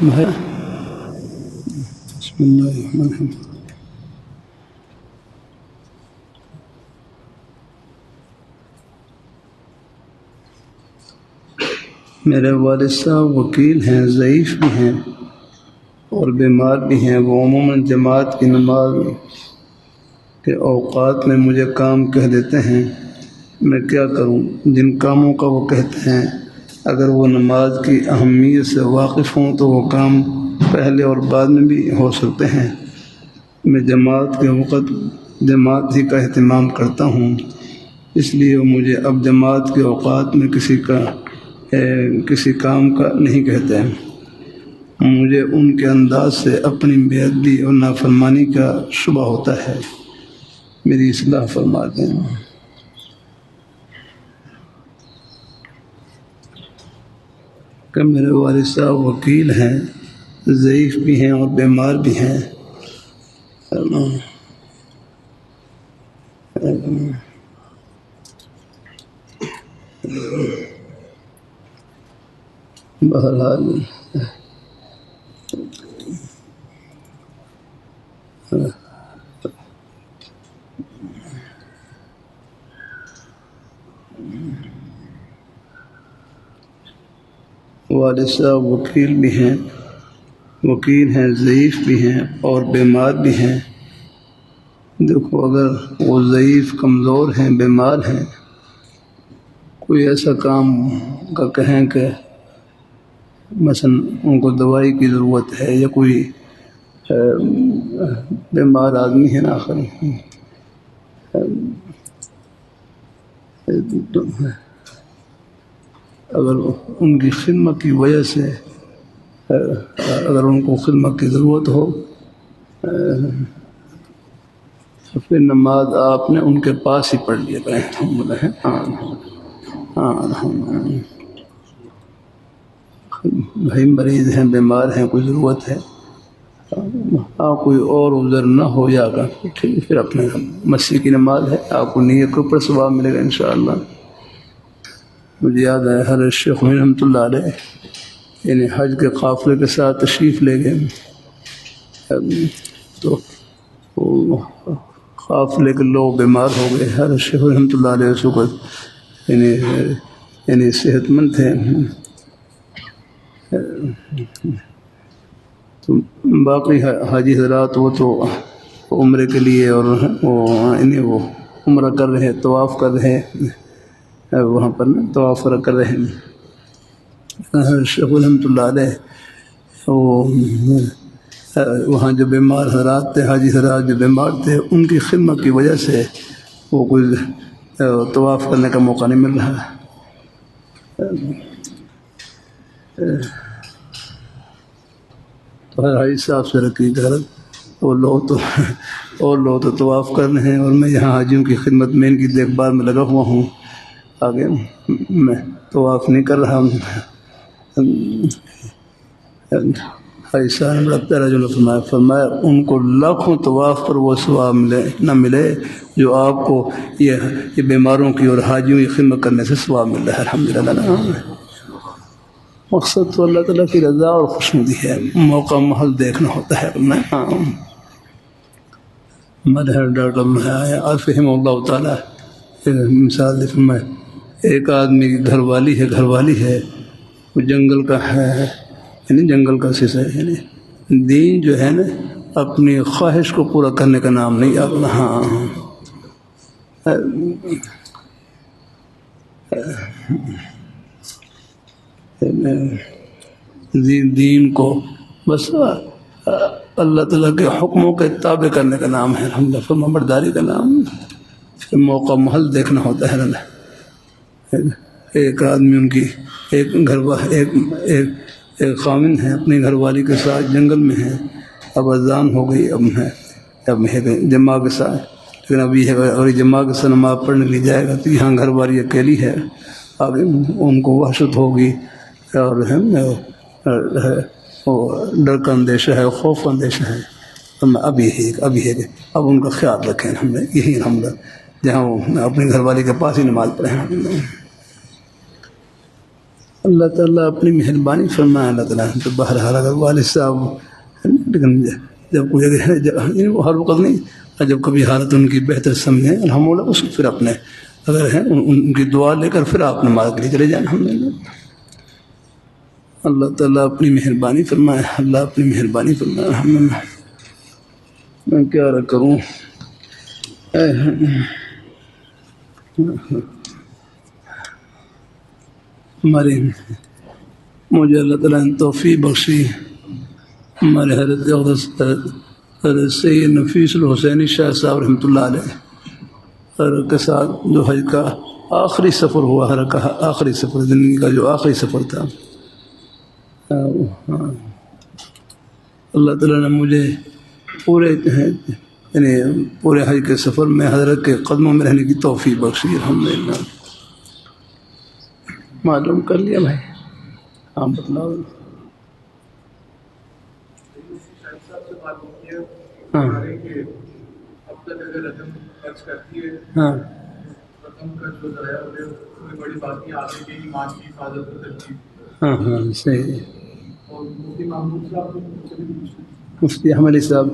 بسم اللہ الرحمن الرحیم۔ میرے والد صاحب وکیل ہیں، ضعیف بھی ہیں اور بیمار بھی ہیں۔ وہ عموماً جماعت کی نماز کے اوقات میں مجھے کام کہہ دیتے ہیں، میں کیا کروں؟ جن کاموں کا وہ کہتے ہیں اگر وہ نماز کی اہمیت سے واقف ہوں تو وہ کام پہلے اور بعد میں بھی ہو سکتے ہیں۔ میں جماعت کے وقت جماعت ہی کا اہتمام کرتا ہوں، اس لیے وہ مجھے اب جماعت کے اوقات میں کسی کام کا نہیں کہتے ہیں۔ مجھے ان کے انداز سے اپنی بے ادبی اور نافرمانی کا شبہ ہوتا ہے، میری اصلاح فرما دیں۔ کہ میرے والد صاحب وکیل ہیں، ضعیف بھی ہیں اور بیمار بھی ہیں۔ بہرحال والد صاحب وکیل ہیں، ضعیف بھی ہیں اور بیمار بھی ہیں۔ دیکھو، اگر وہ ضعیف، کمزور ہیں، بیمار ہیں، کوئی ایسا کام کا کہیں کہ مثلا ان کو دوائی کی ضرورت ہے یا کوئی بیمار آدمی ہے نا، آخر اگر ان کی خدمت کی وجہ سے اگر ان کو خدمت کی ضرورت ہو تو پھر نماز آپ نے ان کے پاس ہی پڑھ لیا کریں۔ بھائی مریض ہیں، بیمار ہیں، کوئی ضرورت ہے، کوئی اور عذر نہ ہو یا ٹھیک، پھر اپنے مسیح کی نماز ہے، آپ کو نیت کے اوپر ثواب ملے گا انشاءاللہ۔ مجھے یاد ہے حضرت شیخ رحمۃ اللہ علیہ یعنی حج کے قافلے کے ساتھ تشریف لے گئے، تو قافلے کے لوگ بیمار ہو گئے۔ حضرت شیخ رحمۃ اللہ علیہ اس وقت یعنی صحت مند تھے، تو باقی حاجی حضرات وہ تو عمرے کے لیے اور وہ عمرہ کر رہے، طواف کر رہے، وہاں پر نا طواف کر رہے ہیں۔ شیخ رحمۃ اللہ علیہ وہاں جو بیمار حضرات تھے، حاجی حضرات جو بیمار تھے، ان کی خدمت کی وجہ سے وہ کوئی طواف کرنے کا موقع نہیں مل رہا ہے۔ تو حاجی صاحب سے رکھی غلط، اور لوگ تو طواف کر رہے ہیں اور میں یہاں حاجیوں کی خدمت میں ان کی دیکھ بھال میں لگا ہوا ہوں، آگے میں طواف نہیں کر رہا ہوں۔ حاجی صاحب نے بڑا پیارا جو فرمایا ان کو لاکھوں طواف پر وہ ثواب نہ ملے جو آپ کو یہ بیماروں کی اور حاجیوں کی خدمت کرنے سے ثواب مل رہا ہے۔ الحمدللہ، مقصد تو اللہ تعالیٰ کی رضا اور خوشنودی ہے، موقع محل دیکھنا ہوتا ہے۔ مدہر ڈاکٹر عارف رحمہ اللہ تعالیٰ مثال دے فرمائے، ایک آدمی کی گھر والی ہے، وہ جنگل کا ہے، یعنی جنگل کا سیسا ہے، یعنی دین جو ہے نا اپنی خواہش کو پورا کرنے کا نام نہیں اپنا دین کو بس اللہ تعالیٰ کے حکموں کے تابع کرنے کا نام ہے، الحمدللہ فرما برداری کا نام۔ پھر موقع محل دیکھنا ہوتا ہے۔ ایک آدمی ان کی ایک خامن ہے، اپنی گھر والی کے ساتھ جنگل میں ہے، اب اذان ہو گئی، اب ہے جماع کے ساتھ، لیکن اب یہ ہے اور جماع کے ساتھ نماز پڑھنے کے لیے جائے گا تو یہاں گھر والی اکیلی ہے، اب ان کو وحشت ہوگی اور ڈر کا اندیشہ ہے، خوف کا اندیشہ ہے، اب ان کا خیال رکھیں، یہی الحمدللہ جہاں وہ اپنی گھر والی کے پاس ہی نماز پڑھیں۔ اللہ تعالیٰ اپنی مہربانی فرمائے اللہ تعالیٰ تو بہرحال اگر والد صاحب لیکن جب کوئی ہر وقت نہیں، جب کبھی حالت ان کی بہتر سمجھیں الحمدللہ اس کو پھر اپنے اگر ہیں ان کی دعا لے کر پھر آپ نماز کے لیے چلے جائیں الحمدللہ۔ اللہ تعالیٰ اپنی مہربانی فرمائے، اللہ اپنی مہربانی فرمائے الحمدللہ۔ میں کیا کروں، ہماری مجھے اللہ تعالیٰ نے توفیق بخشی، ہمارے حضرت سید نفیس الحسینی شاہ صاحب رحمۃ اللہ علیہ حضرت کے ساتھ جو حج کا آخری سفر ہوا، حضرت کا آخری سفر زندگی کا جو آخری سفر تھا، اللہ تعالیٰ نے مجھے پورے یعنی پورے حج کے سفر میں حضرت کے قدموں میں رہنے کی توفیق بخشی الحمدللہ۔ معلوم کر لیا بھائی، ہاں بتلاؤ۔ ہاں ہاں ہاں ہاں صحیح۔ مفتی احمد علی صاحب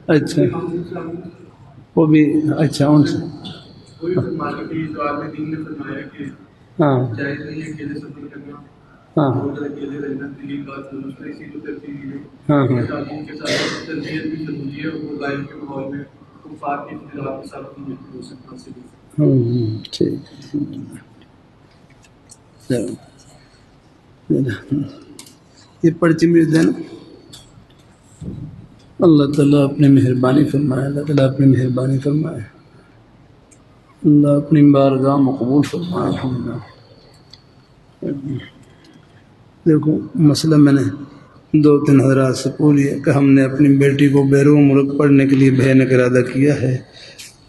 اچھا، وہ بھی اچھا ان سے ہاں ہاں ہاں ٹھیک، یہ پرچی مل دینا۔ اللہ تعالیٰ اپنی مہربانی فرمائے، اللہ تعالیٰ اپنی مہربانی فرمائے، اللہ اپنی بارگاہ مقبول فرمائے الحمدللہ۔ دیکھو مسئلہ میں نے 2-3 حضرات سے پوچھ لیا کہ ہم نے اپنی بیٹی کو بیرون ملک پڑھنے کے لیے بھیجنے کا ارادہ کیا ہے،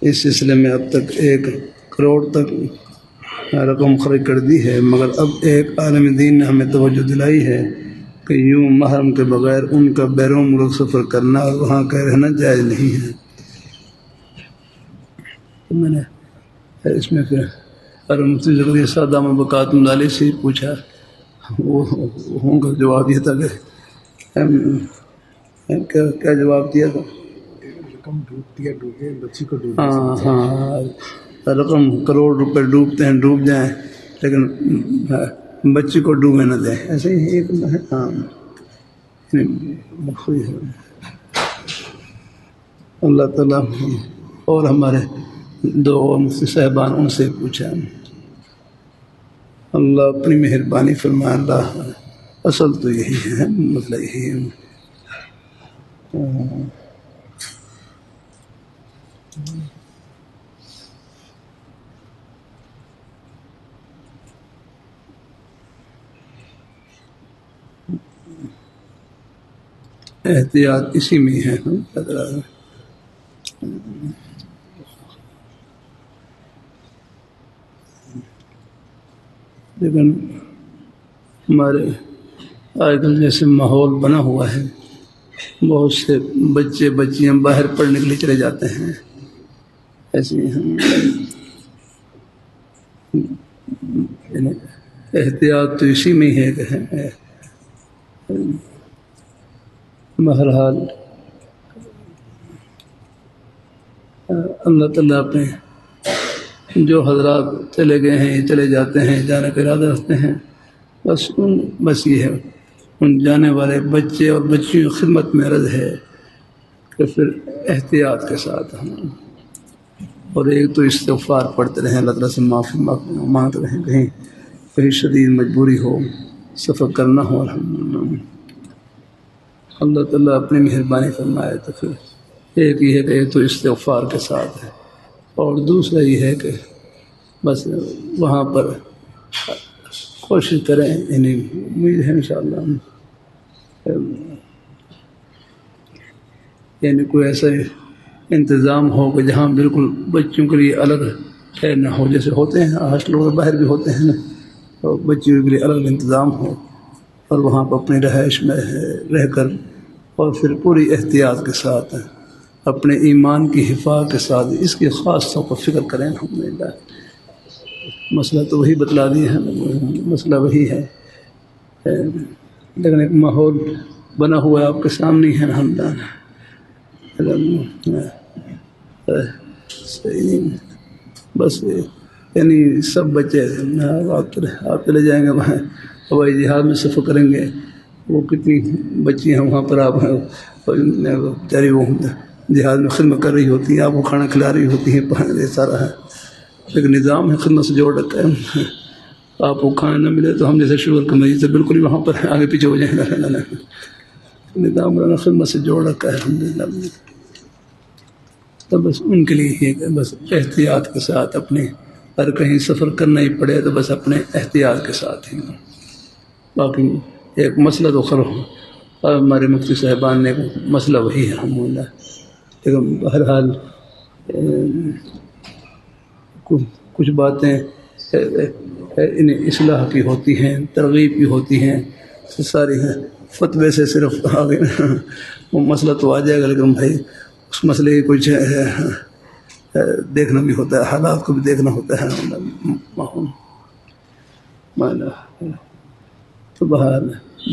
اس سلسلے میں اب تک 1 کروڑ تک رقم خرچ کر دی ہے، مگر اب ایک عالم دین نے ہمیں توجہ دلائی ہے کہ یوں محرم کے بغیر ان کا بیرون ملک سفر کرنا اور وہاں کا رہنا جائز نہیں ہے۔ تو میں نے اس میں پھر مفتی زکریا صاحب دامت برکاتہ اللہ علیہ سے پوچھا، وہ ان کا جواب یہ تھا کہ کیا جواب دیا تھا؟ ہاں ہاں، رقم کروڑ روپے ڈوبتے ہیں ڈوب جائیں لیکن بچی کو ڈوبے نہ دیں، ایسے ہی ایک ہاں اللہ تعالیٰ۔ اور ہمارے 2 مفتی صاحبان ان سے پوچھا، اللہ اپنی مہربانی فرمائے، اللہ اصل تو یہی ہے، مسئلہ یہی ہے۔ احتیاط اسی میں ہے، لیکن ہمارے آج کل جیسے ماحول بنا ہوا ہے، بہت سے بچے بچیاں باہر پڑھنے کے لیے چلے جاتے ہیں، ایسے احتیاط تو اسی میں ہے کہ بہرحال اللہ تعالیٰ اپنے جو حضرات چلے گئے ہیں چلے جاتے ہیں جانے کا ارادہ رکھتے ہیں، بس یہ ہے ان جانے والے بچے اور بچیوں کی خدمت میں عرض ہے کہ پھر احتیاط کے ساتھ ہم اور ایک تو استغفار پڑھتے رہیں، اللہ تعالیٰ سے معافی مانگتے رہیں، کہیں شدید مجبوری ہو سفر کرنا ہو الحمدللہ۔ اللہ تعالیٰ اپنی مہربانی فرمائے تو پھر ایک یہ ہے کہ ایک تو استغفار کے ساتھ ہے، اور دوسرا یہ ہے کہ بس وہاں پر کوشش کریں، یعنی امید ہے انشاءاللہ یعنی کوئی ایسا انتظام ہو کہ جہاں بالکل بچوں کے لیے الگ ٹھہر نہ ہو، جیسے ہوتے ہیں ہاسٹلوں میں باہر بھی ہوتے ہیں نا، تو بچیوں کے لیے الگ انتظام ہو اور وہاں پر اپنی رہائش میں رہ کر اور پھر پوری احتیاط کے ساتھ اپنے ایمان کی حفاظت کے ساتھ اس کی خاص طور پر فکر کریں الحمدللہ۔ مسئلہ تو وہی بتلا دیا ہے، مسئلہ وہی ہے، لیکن ایک ماحول بنا ہوا ہے آپ کے سامنے ہے الحمدللہ۔ صحیح، بس یعنی سب بچے آپ چلے جائیں گے وہاں ہوائی جہاز میں سفر کریں گے، وہ کتنی بچی ہیں وہاں پر، آپ بیچاری وہ جہاز میں خدمت کر رہی ہوتی ہیں، آپ کو کھانا کھلا رہی ہوتی ہیں، یہ سارا ہے ایک نظام ہے، خدمت سے جوڑ رکھا ہے۔ آپ کو کھانا نہ ملے تو ہم جیسے شوگر کے مریض سے بالکل ہی وہاں پر آگے پیچھے ہو جائیں گے، نظام خدمت سے جوڑ رکھا ہے الحمدللہ۔ تو بس ان کے لیے یہ کہ بس احتیاط کے ساتھ اپنے، اگر کہیں سفر کرنا ہی پڑے تو بس اپنے احتیاط کے ساتھ ہی، باقی ایک مسئلہ تو خیر ہمارے مفتی صاحبان نے مسئلہ وہی ہے الحمدللہ، لیکن بہرحال کچھ باتیں انہیں اصلاح کی ہوتی ہیں، ترغیب کی ہوتی ہیں، ساری ہیں فتوے سے صرف آگے وہ مسئلہ تو آ جائے گا، لیکن بھائی اس مسئلے کی کچھ دیکھنا بھی ہوتا ہے، حالات کو بھی دیکھنا ہوتا ہے تو باہر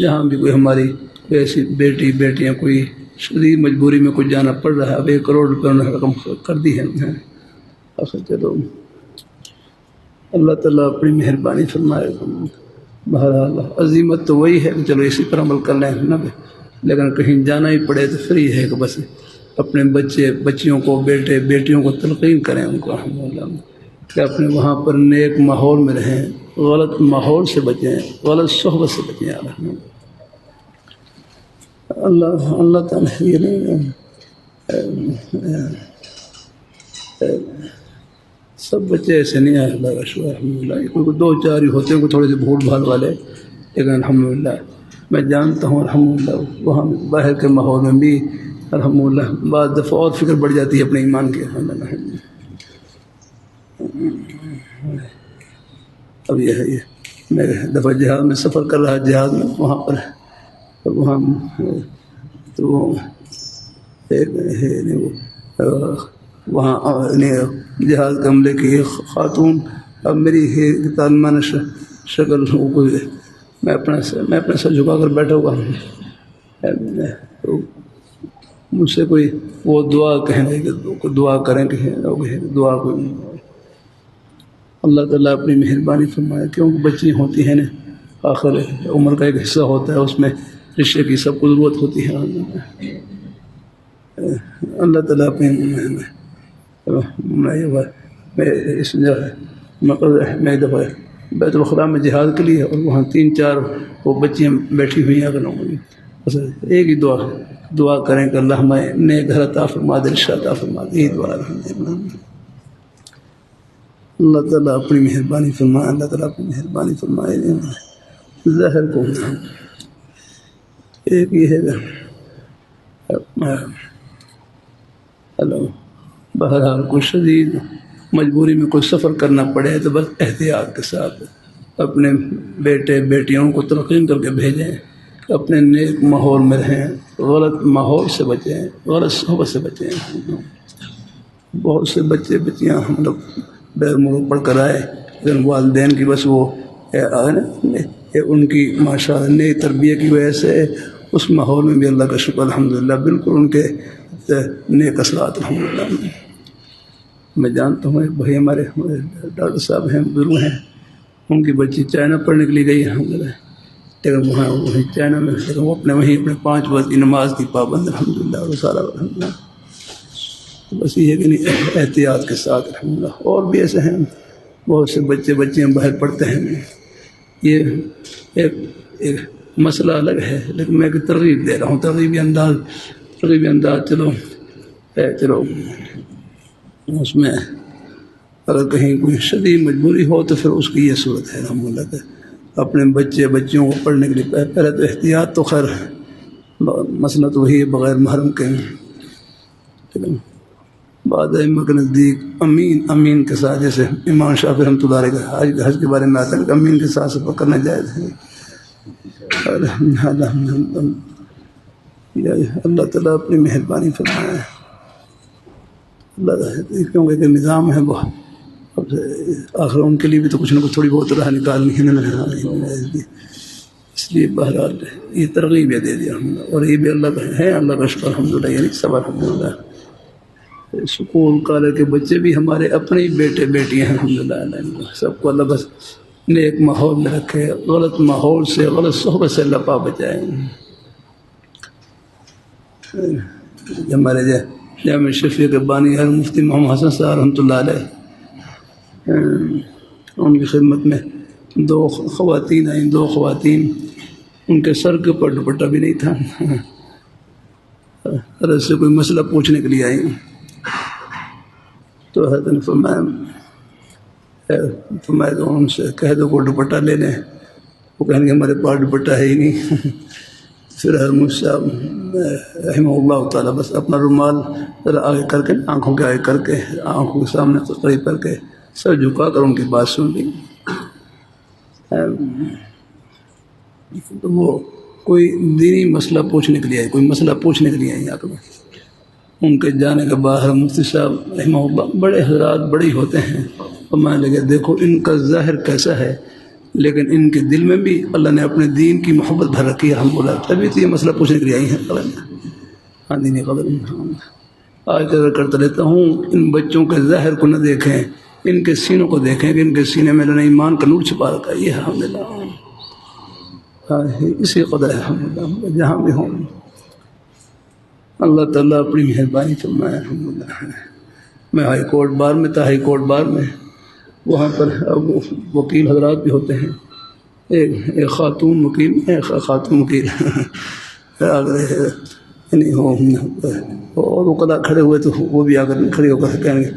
جہاں بھی کوئی ہماری کوئی ایسی بیٹیاں کوئی شدید مجبوری میں کچھ جانا پڑ رہا ہے، اب 1 کروڑ روپے انہوں نے رقم کر دی ہے، چلو اللہ تعالیٰ اپنی مہربانی فرمائے۔ بہرحال عظیمت تو وہی ہے کہ چلو اسی پر عمل کر لیں نا، لیکن کہیں جانا ہی پڑے تو پھر یہ ہے کہ بس اپنے بچیوں کو، بیٹیوں کو تلقین کریں ان کو الحمدللہ کہ اپنے وہاں پر نیک ماحول میں رہیں، غلط ماحول سے بچیں، غلط صحبت سے بچیں الحمدللہ۔ اللہ تعالیٰ یہ نہیں سب بچے ایسے نہیں ہیں، اللہ کا شکر الحمدللہ، کوئی 2-4 ہی ہوتے ہیں کوئی تھوڑے سے بھول بھال والے، لیکن الحمدللہ میں جانتا ہوں الحمدللہ وہاں باہر کے ماحول میں بھی الحمدللہ بعض دفعہ اور فکر بڑھ جاتی ہے اپنے ایمان کے الحمدللہ۔ اب یہ ہے، میں دفعہ جہاز میں سفر کر رہا، جہاز میں وہاں پر وہاں تو وہاں جہاز کے عملے کی ایک خاتون، اب میری تعلیمانہ شکل میں اپنے سر جھکا کر بیٹھا ہوا ہوں، تو مجھ سے کوئی وہ دعا کہنے کہ دعا کریں کہ دعا کو اللہ تعالیٰ اپنی مہربانی فرمائے، کیونکہ بچی ہوتی ہیں نا، آخر عمر کا ایک حصہ ہوتا ہے، اس میں رشتے کی سب کو ضرورت ہوتی ہے، اللہ تعالیٰ اپنی میں ایک دفعہ بیت الخلاء میں جہاد کے لیے، اور وہاں 3-4 وہ بچیاں بیٹھی ہوئی ہیں، اگر بس ایک ہی دعا کریں کہ اللہ ہمیں نیک گھر عطا فرما دے، رشتہ عطا فرما دے، یہی دعا اللہ تعالیٰ اپنی مہربانی فرمائے، اللہ تعالیٰ اپنی مہربانی فرمائے۔ ظاہر کو ایک یہ ہے بہرحال کوئی شدید مجبوری میں کوئی سفر کرنا پڑے تو بس احتیاط کے ساتھ اپنے بیٹیوں کو تلقین کر کے بھیجیں، اپنے نیک ماحول میں رہیں، غلط ماحول سے بچیں، غلط صحبت سے بچیں۔ بہت سے بچیاں ہم لوگ بیر ملک پڑھ کر آئے، لیکن والدین کی بس وہ ان کی ماشاء اللہ نئی تربیت کی وجہ سے اس ماحول میں بھی اللہ کا شکر الحمدللہ بالکل ان کے نیک اثرات الحمدللہ۔ میں جانتا ہوں ایک بھائی ہمارے ڈاکٹر صاحب ہیں، بزرگ ہیں، ان کی بچی چائنا پڑھنے کے لیے گئی الحمدللہ، لیکن وہاں وہیں چائنا میں، لیکن وہ اپنے 5 وقت کی نماز کی پابند الحمدللہ، اور سارا الحمدللہ۔ بس یہ کہ نہیں احتیاط کے ساتھ الحمدللہ۔ اور بھی ایسے ہیں بہت سے بچیاں باہر پڑھتے ہیں، یہ ایک مسئلہ الگ ہے، لیکن میں ایک ترغیب دے رہا ہوں، ترغیبی انداز چلو اس میں اگر کہیں کوئی شدید مجبوری ہو تو پھر اس کی یہ صورت ہے الحمدللہ کہ اپنے بچیوں کو پڑھنے کے لیے پہلے تو احتیاط تو خیر مسئلہ تو وہی ہے بغیر محرم کے، لیکن بعد ائمہ کے نزدیک امین کے ساتھ، جیسے امام شافعی رحمۃ اللہ علیہ حج کے بارے میں آتا ہے کہ امین کے ساتھ سفر کرنا جائز ہے۔ اللہ تعالیٰ اپنی مہربانی فرمائے، اللہ کیونکہ نظام ہے آخر ان کے لیے بھی تو کچھ نہ کچھ تھوڑی بہت راہ نکالنی ہے، اس لیے بہرحال یہ ترغیب دے دیا اور یہ بھی اللہ کا ہے، اللہ کا شکر الحمدللہ، یعنی سب الحمدللہ۔ اسکول کالج کے بچے بھی ہمارے اپنے ہی بیٹے بیٹیاں ہیں الحمدللہ، سب کو اللہ بس نیک ماحول میں رکھے، غلط ماحول سے غلط صحبت سے اللہ پاک بچائے۔ ہمارے جامع شفیع کے بانی حضرت مفتی محمد حسن صاحب رحمۃ اللہ علیہ، ان کی خدمت میں دو خواتین آئیں، دو خواتین، ان کے سر کے اوپر دوپٹہ بھی نہیں تھا، حضرت سے کوئی مسئلہ پوچھنے کے لیے آئیں تو حضرت نے فرمایا تو ان سے کہہ دو کوئی دوپٹہ لے لیں، وہ کہیں گے ہمارے پاس دوپٹہ ہے ہی نہیں۔ پھر حضرت مفتی صاحب رحمہ اللہ تعالیٰ بس اپنا رومال ذرا آگے کر کے، آنکھوں کے آگے کر کے، آنکھوں کے سامنے قریب کر کے سر جھکا کر ان کی بات سن لی۔ تو وہ کوئی دینی مسئلہ پوچھنے کے لیے آئی، کوئی مسئلہ پوچھنے کے لیے آئی آ کر ان کے جانے کے بعد مفتی صاحب رحمہ اللہ، بڑے حضرات بڑے ہوتے ہیں، فرمانے لگے دیکھو ان کا ظاہر کیسا ہے لیکن ان کے دل میں بھی اللہ نے اپنے دین کی محبت بھر رکھی ہے الحمدللہ، تبھی تو یہ مسئلہ پوچھنے کے لیے آئی ہیں۔ ہاں دینی قدر آج قدر کرتا رہتا ہوں، ان بچوں کے ظاہر کو نہ دیکھیں، ان کے سینوں کو دیکھیں کہ ان کے سینے میں اللہ نے ایمان کا نور چھپا رکھا ہے، یہ ہے الحمدللہ۔ ہاں اسی قدر ہے الحمدللہ، جہاں بھی ہوں اللہ تعالیٰ اپنی مہربانی فرمائے الحمدللہ۔ میں ہائی کورٹ بار میں تھا، ہائی کورٹ بار میں، وہاں پر اب وکیل حضرات بھی ہوتے ہیں، ایک خاتون وکیل، خاتون وکیل یعنی اور وہ قضا کھڑے ہوئے تو وہ بھی آ کر کھڑے ہو کر کہیں گے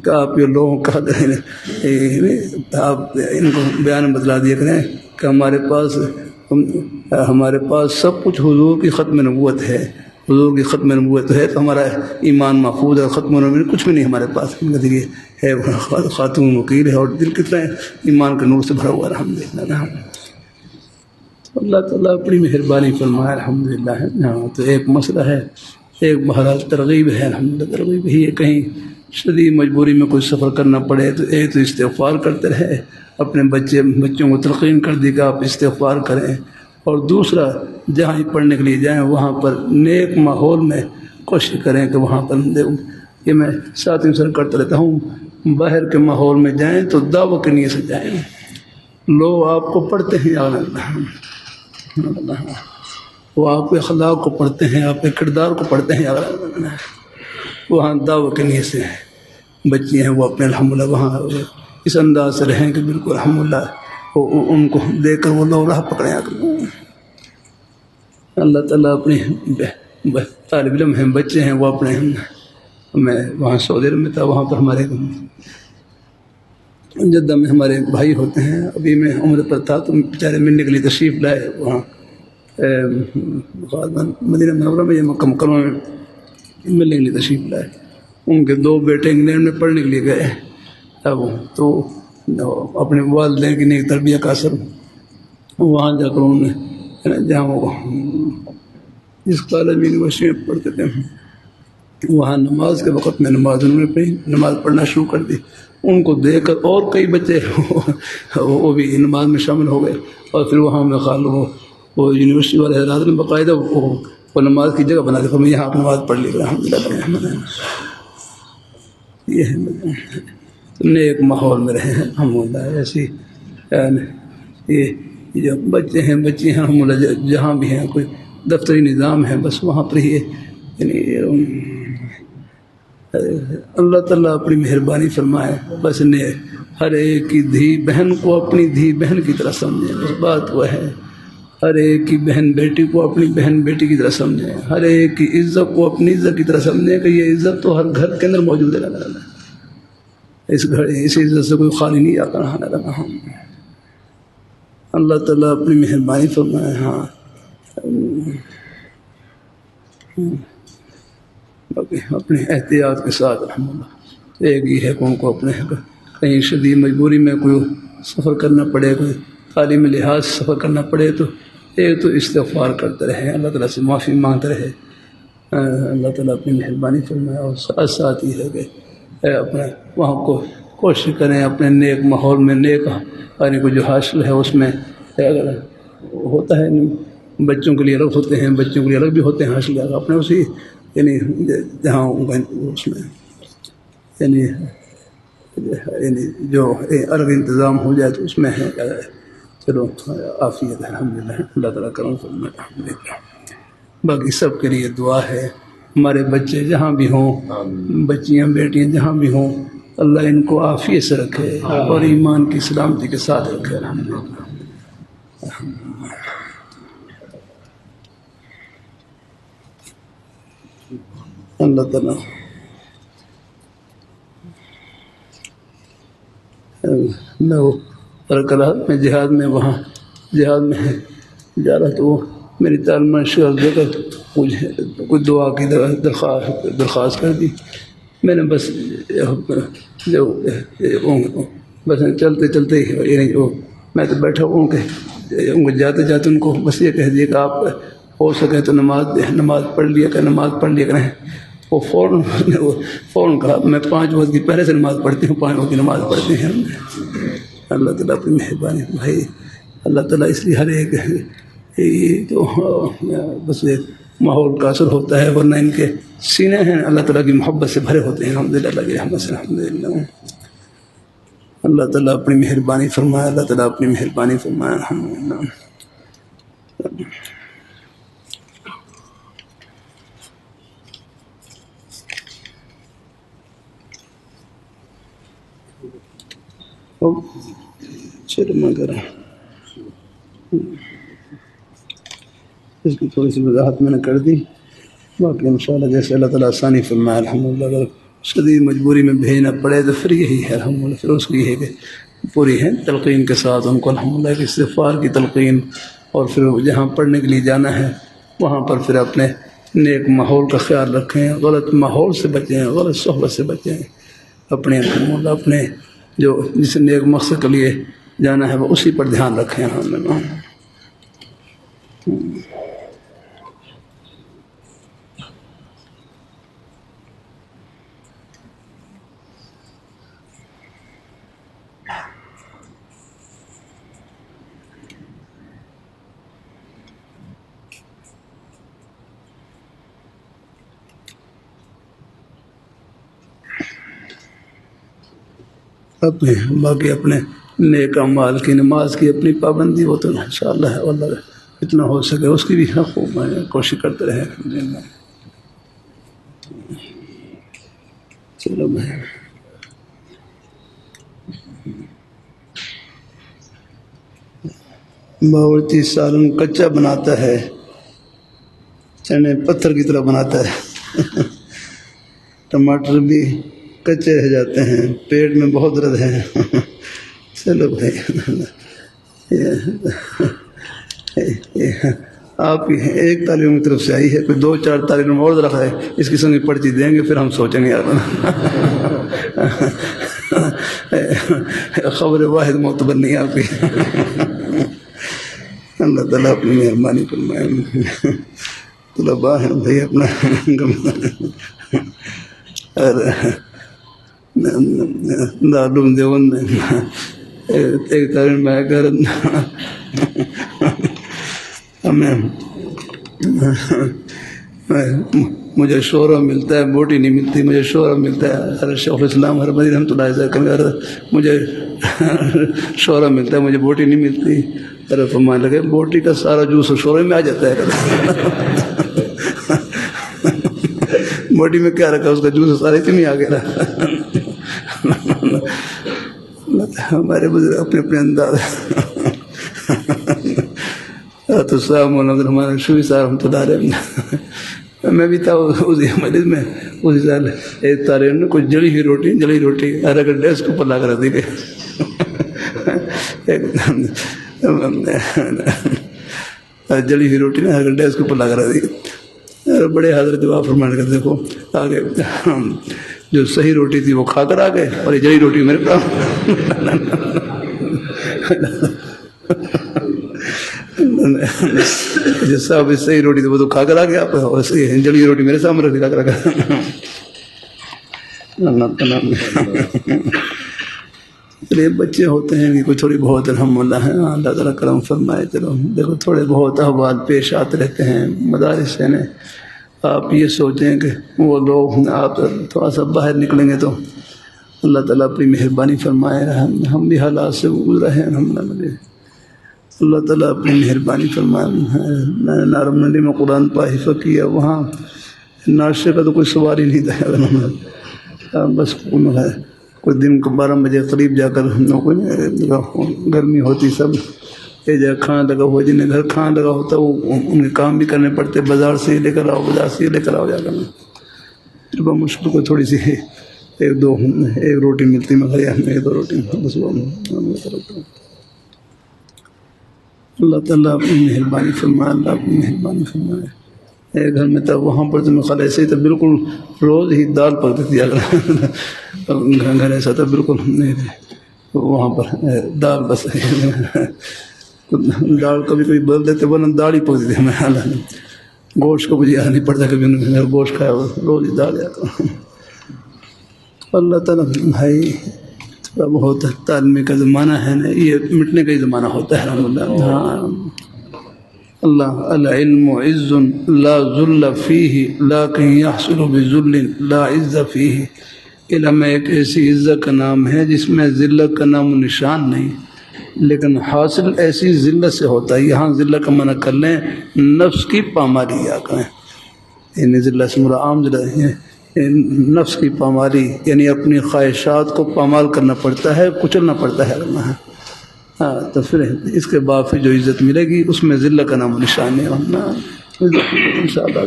کہ آپ یہ لوگوں کا آپ ان کو بیان بتلا دیا کریں کہ ہمارے پاس سب کچھ حضور کی ختم نبوت ہے، حضور کی ختم نبوت ہے تو ہمارا ایمان محفوظ ہے، ختم نبوت کچھ بھی نہیں ہمارے پاس ہے۔ خاتون وکیل ہے اور دل کتنا ایمان کے نور سے بھرا ہوا الحمدللہ۔ اللہ تعالیٰ اپنی مہربانی فرمائے الحمدللہ۔ ہاں تو ایک مسئلہ ہے، ایک بہرحال ترغیب ہے الحمدللہ، ترغیب ہی ہے، کہیں شدید مجبوری میں کوئی سفر کرنا پڑے تو ایک تو استغفار کرتے رہے، اپنے بچوں کو تلقین کر دی کہ آپ استغفار کریں، اور دوسرا جہاں پڑھنے کے لیے جائیں وہاں پر نیک ماحول میں کوشش کریں کہ وہاں پر یہ میں ساتھ سر کرتا رہتا ہوں، باہر کے ماحول میں جائیں تو دعوت کے نیت سے جائیں، لوگ آپ کو پڑھتے ہیں وہ آپ کے اخلاق کو پڑھتے ہیں، آپ کے کردار کو پڑھتے ہیں، وہاں دعوت کے نیت سے بچی ہیں وہ اپنے الحمدللہ وہاں اس انداز سے رہیں کہ بالکل الحمدللہ ان کو دیکھ کر وہ لوگ راہ پکڑیں۔ اللہ تعالیٰ اپنے طالب علم ہیں، بچے ہیں، وہ اپنے، میں وہاں سعودی عرب میں تھا، وہاں پر ہمارے جدہ میں ہمارے بھائی ہوتے ہیں، ابھی میں عمر پر تھا تو بیچارے ملنے کے لیے تشریف لائے وہاں مدینہ منورہ میں یا مکہ مکرمہ میں ملنے کے لیے تشریف لائے۔ ان کے دو بیٹے انگلینڈ میں پڑھنے کے لیے گئے، اب تو اپنے والدین کی نیک تربیت کا اثر وہاں جا کر انہوں نے، جہاں وہ جس کالج میں یونیورسٹی میں پڑھتے تھے وہاں نماز کے وقت میں نماز انہوں نے پڑھی، نماز پڑھنا شروع کر دی، ان کو دیکھ کر اور کئی بچے وہ بھی نماز میں شامل ہو گئے، اور پھر وہاں میں خال وہ یونیورسٹی والے حضرات نے باقاعدہ وہ نماز کی جگہ بنا دی، یہاں آپ نماز پڑھ لی الحمدللہ۔ یہ نیک ماحول میں رہے ہیں الحمدللہ، ایسی یہ جو بچے ہیں بچی ہیں الحمدللہ، جہاں بھی ہیں کوئی دفتری نظام ہے بس وہاں پر ہی یعنی اللہ تعالیٰ اپنی مہربانی فرمائے، بس نے ہر ایک کی دھی بہن کو اپنی دھی بہن کی طرح سمجھیں، بس بات وہ ہے، ہر ایک کی بہن بیٹی کو اپنی بہن بیٹی کی طرح سمجھیں، ہر ایک کی عزت کو اپنی عزت کی طرح سمجھیں کہ یہ عزت تو ہر گھر کے اندر موجود ہے، اس عزت سے کوئی خالی نہیں آتا رہنا۔ اللہ تعالیٰ اپنی مہربانی فرمائے۔ ہاں باقی اپنے احتیاط کے ساتھ الحمدللہ، ایک یہ ہے کہ ان کو اپنے کہیں شدید مجبوری میں کوئی سفر کرنا پڑے، کوئی تعلیمی لحاظ سے سفر کرنا پڑے تو ایک تو استغفار کرتے رہے، اللہ تعالیٰ سے معافی مانگتے رہے، اللہ تعالیٰ اپنی مہربانی فرمائے، اور ساتھ ساتھ یہ ہے کہ اپنے وہاں کوشش کریں اپنے نیک ماحول میں نیک آنے کو جو حاصل ہے اس میں اگر ہوتا ہے بچوں کے لیے الگ ہوتے ہیں، بچوں کے لیے الگ بھی ہوتے ہیں حاصل اپنے اسی یعنی جہاں اس میں یعنی جو الگ انتظام ہو جائے تو اس میں ہے چلو عافیت ہے الحمدللہ، اللہ تعالیٰ کرم فرمائے الحمدللہ۔ باقی سب کے لیے دعا ہے، ہمارے بچے جہاں بھی ہوں، بچیاں بیٹیاں جہاں بھی ہوں، اللہ ان کو عافیت سے رکھے اور ایمان کی سلامتی کے ساتھ رکھے الحمدللہ۔ اللہ تعالیٰ میں جہاد میں وہاں جہاد میں جا رہا تو وہ میری تعلیم شعر دے کر مجھے کچھ دعا کی درخواست کر دی۔ میں نے بس چلتے چلتے میں تو بیٹھا ہوں کہ جاتے جاتے ان کو بس یہ کہہ دیا کہ آپ ہو سکے تو نماز پڑھ لیا کریں۔ وہ فوراً کہا میں 5 وقت کی پہلے سے نماز پڑھتی ہوں، 5 وقت کی نماز پڑھتی ہیں۔ اللہ تعالیٰ اپنی مہربانی بھائی، اللہ تعالیٰ اس لیے ہر ایک تو بس ماحول کا اثر ہوتا ہے، ورنہ ان کے سینے ہیں اللہ تعالیٰ کی محبت سے بھرے ہوتے ہیں الحمدللہ، اللہ کی رحمت سے الحمدللہ۔ اللہ تعالیٰ اپنی مہربانی فرمائے، اللہ تعالیٰ اپنی مہربانی فرمائے الحمدللہ۔ چلو مگر اس کی تھوڑی سی وضاحت میں نے کر دی، باقی انشاءاللہ جیسے اللہ تعالیٰ آسانی فرمائے الحمدللہ۔ اگر شدید مجبوری میں بھیجنا پڑے تو پھر یہی ہے الحمدللہ، پھر اس کی ہے کہ پوری ہے تلقین کے ساتھ ان کو الحمدللہ ایک استغفار کی تلقین، اور پھر جہاں پڑھنے کے لیے جانا ہے وہاں پر پھر اپنے نیک ماحول کا خیال رکھیں، غلط ماحول سے بچیں، غلط صحبت سے بچیں، اپنے الحمدللہ اپنے جو جس نیک مقصد کے لیے جانا ہے وہ اسی پر دھیان رکھیں الحمدللہ۔ باقی اپنے نیک اعمال کی نماز کی اپنی پابندی وہ تو انشاءاللہ ہے، اللہ اتنا ہو سکے اس کی بھی خوب کوشش کرتے رہے الحمدللہ۔ چلو بھائی باورچی سالن کچا بناتا ہے، چنے پتھر کی طرح بناتا ہے، ٹماٹر بھی کچے رہ جاتے ہیں، پیٹ میں بہت درد ہے۔ چلو بھائی آپ کی ایک تعلیم کی طرف سے آئی ہے، کوئی 2-4 تعلیم اور رکھا ہے، اس قسم کی پرچی دیں گے پھر ہم سوچیں گے یار خبر واحد معتبر نہیں آپ کی۔ اللہ تعالیٰ اپنی مہربانی فرمائے۔ طلباء ہیں بھائی اپنا دارالعلوم دیوبند میں ایک تعلیم میں کر ہمیں مجھے شعرہ ملتا ہے، بوٹی نہیں ملتی، مجھے شعرہ ملتا ہے۔ حضرت شیخ الاسلام ہر مدی رحمۃ اللہ علیہ مجھے شعرہ ملتا ہے، مجھے بوٹی نہیں ملتی۔ ارے فرمانے لگے بوٹی کا سارا جوس شعرے میں آ جاتا ہے، بوٹی میں کیا رکھا، اس کا جوس سارے میں آ گیا۔ ہمارے بزرگ اپنے اپنے انداز تو صاحب مولانا عبدالرحمٰن شوی صاحب رحمۃ اللہ علیہ، میں بھی تھا اسی مجلس میں اسی سال ایک تاریخ نے کچھ جلی ہوئی روٹی ارے گھنٹے اس کو اوپر لا کر رکھ دی گئی، جلی ہوئی روٹی نا ہر گھنٹے اس کو اوپر لا کر رکھ دی۔ بڑے حضرت دعا فرمانے کا دیکھو آگے جو صحیح روٹی تھی وہ کھا کر آ گئے، اور یہ جلی روٹی میرے پاس جس صاحب صحیح روٹی تھی وہ تو کھا کر آ گیا، اور جلی روٹی میرے سامنے رکھا چلیے بچے ہوتے ہیں کہ کوئی تھوڑی بہت الحمدللہ ہے، اللہ تعالیٰ کرم فرمائے. چلو دیکھو تھوڑے بہت احوال پیش آتے رہتے ہیں مدارس سے. آپ یہ سوچیں کہ وہ لوگ آپ تھوڑا سا باہر نکلیں گے تو اللہ تعالیٰ اپنی مہربانی فرمائے. ہم بھی حالات سے گزرے ہیں الحمدللہ. اللہ تعالیٰ اپنی مہربانی فرمائے. میں نے نارمنڈی میں قرآن پاحفہ کیا، وہاں ناشتے کا تو کوئی سوال ہی نہیں تھا. بس ہے کوئی دن کو 12 بجے قریب جا کر گرمی ہوتی، سب یہ جگہ کھانا لگا ہوا، جنہیں گھر کھانا لگا ہوتا وہ ان کے کام بھی کرنے پڑتے. بازار سے ہی لے کر آؤ، بازار سے ہی لے کر آؤ جا کر. بہت مشکل کو تھوڑی سی ایک روٹی ملتی مگر ایک دو روٹی بس. اللہ تعالیٰ اپنی مہربانی فرمائے. اللہ اپنی مہربانی فرمائے. ایک گھر میں تھا وہاں پر تو میں خیال ایسے ہی تھا، بالکل روز ہی دال پکتی تھی. گھر ایسا تھا بالکل وہاں پر دال بس دال کبھی کبھی بدل دیتے ورنہ دال ہی پکتی تھی. ہمیں گوشت کو مجھے یاد نہیں پڑتا کبھی گوشت کھایا، روز ہی دال جاتا. اللہ تعالیٰ بھائی تھوڑا بہت تعلیم کا زمانہ ہے نا، یہ مٹنے کا ہی زمانہ ہوتا ہے الحمدللہ. ہاں اللہ العلم عز لا ذل فیہ لیکن یحصل بذل لا عز فیہ. علم ایک ایسی عزت کا نام ہے جس میں ذلت کا نام و نشان نہیں، لیکن حاصل ایسی ذلت سے ہوتا ہے. یہاں ذلت کا معنی کر لیں نفس کی پامالی یا کریں، یعنی ذلت سے مراد عام ذلت نفس کی پامالی، یعنی اپنی خواہشات کو پامال کرنا پڑتا ہے، کچلنا پڑتا ہے. ہاں تو پھر اس کے بعد پھر جو عزت ملے گی اس میں ذلت کا نام و نشان ہے. انشاءاللہ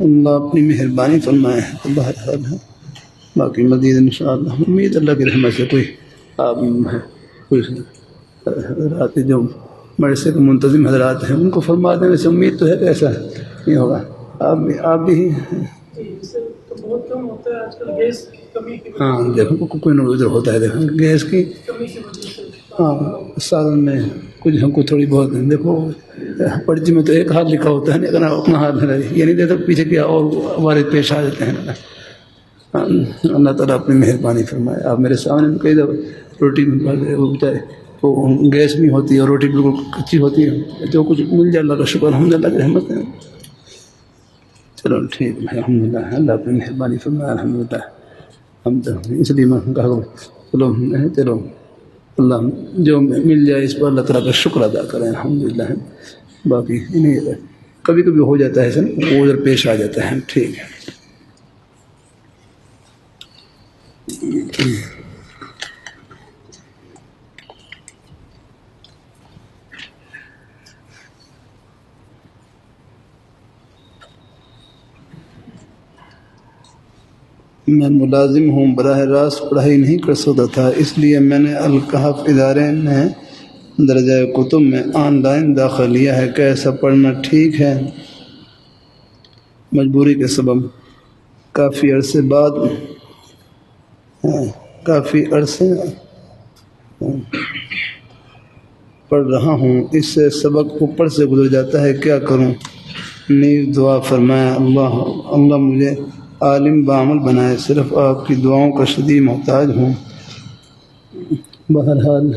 اللہ اپنی مہربانی فرمائے. بہرحال ہے باقی مزید انشاءاللہ امید اللہ کی رحمت سے کوئی کوئی حضرات جو مدرسے کے منتظم حضرات ہیں ان کو فرما دینے سے امید تو ہے کہ ایسا نہیں ہوگا. آپ بھی بہت کم ہوتا ہے آج کل گیس کی کمی کی. ہاں دیکھو کوئی نہ ادھر ہوتا ہے. دیکھو گیس کی ہاں سالن میں کچھ تھوڑی بہت دیکھو پرچی میں تو ایک ہاتھ لکھا ہوتا ہے نا، اگر اپنا ہاتھ میں رہے یہ نہیں دیتا پیچھے کیا اور ہمارے پیش آ جاتے ہیں. اللہ تعالیٰ اپنی مہربانی فرمائے. آپ میرے سامنے کئی دفعہ روٹی وہ بتائے وہ گیس نہیں ہوتی اور روٹی بالکل کچی ہوتی ہے، جو کچھ مل جائے اللہ کا شکر الحمدللہ کی رحمت ہے. چلو ٹھیک ہے الحمدللہ اللہ اپنی مہربانی فرمائے الحمدللہ. ہم تو اس لیے میں کہا چلو اللہ جو مل جائے اس پر اللہ تعالیٰ کا شکر ادا کریں الحمدللہ. باقی نہیں کبھی کبھی ہو جاتا ہے سر وہ ادھر پیش آ جاتا ہے. ٹھیک ہے میں ملازم ہوں، براہ راست پڑھائی نہیں کر سکتا تھا، اس لیے میں نے الکحف ادارے میں درجہ کتب میں آن لائن داخل لیا ہے. کہ ایسا پڑھنا ٹھیک ہے؟ مجبوری کے سبب کافی عرصے پڑھ رہا ہوں، اس سے سبق اوپر سے گزر جاتا ہے، کیا کروں؟ نیز دعا فرمائیں. اللہ مجھے عالم بعمل بنائے. صرف آپ کی دعاؤں کا شدید محتاج ہوں. بہرحال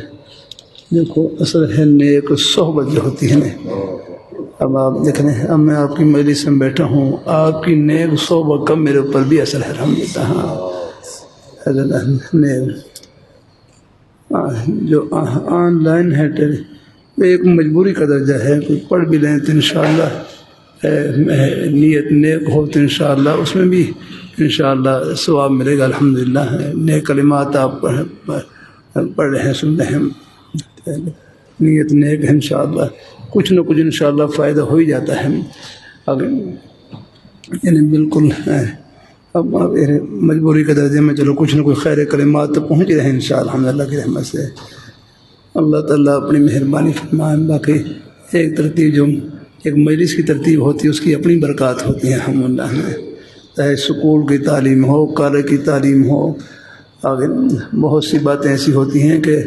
دیکھو اصل ہے نیک صحبت جو ہوتی ہے نا. اب آپ دیکھ رہے ہیں اب میں آپ کی مجلس میں بیٹھا ہوں، آپ کی نیک صحبت کا میرے اوپر بھی اثر ہے الحمدللہ. ہاں جو آن لائن ہے ایک مجبوری کا درجہ ہے. کوئی پڑھ بھی لیں تو انشاءاللہ نیت نیک ہو تو انشاءاللہ اس میں بھی انشاءاللہ ثواب ملے گا الحمدللہ. نیک کلمات آپ پڑھ رہے ہیں، سن رہے ہیں، نیت نیک ہے انشاءاللہ کچھ نہ کچھ انشاءاللہ فائدہ ہو ہی جاتا ہے. اگر یعنی بالکل اب مجبوری کے درجے میں چلو کچھ نہ کچھ خیر کلمات تو پہنچ رہے ہیں انشاءاللہ الحمدللہ کی رحمت سے. اللہ تعالیٰ اپنی مہربانی فرمائے. باقی ایک ترتیب جو ایک مجلس کی ترتیب ہوتی ہے اس کی اپنی برکات ہوتی ہیں الحمدللہ میں، چاہے سکول کی تعلیم ہو، کالج کی تعلیم ہو. آگے بہت سی باتیں ایسی ہوتی ہیں کہ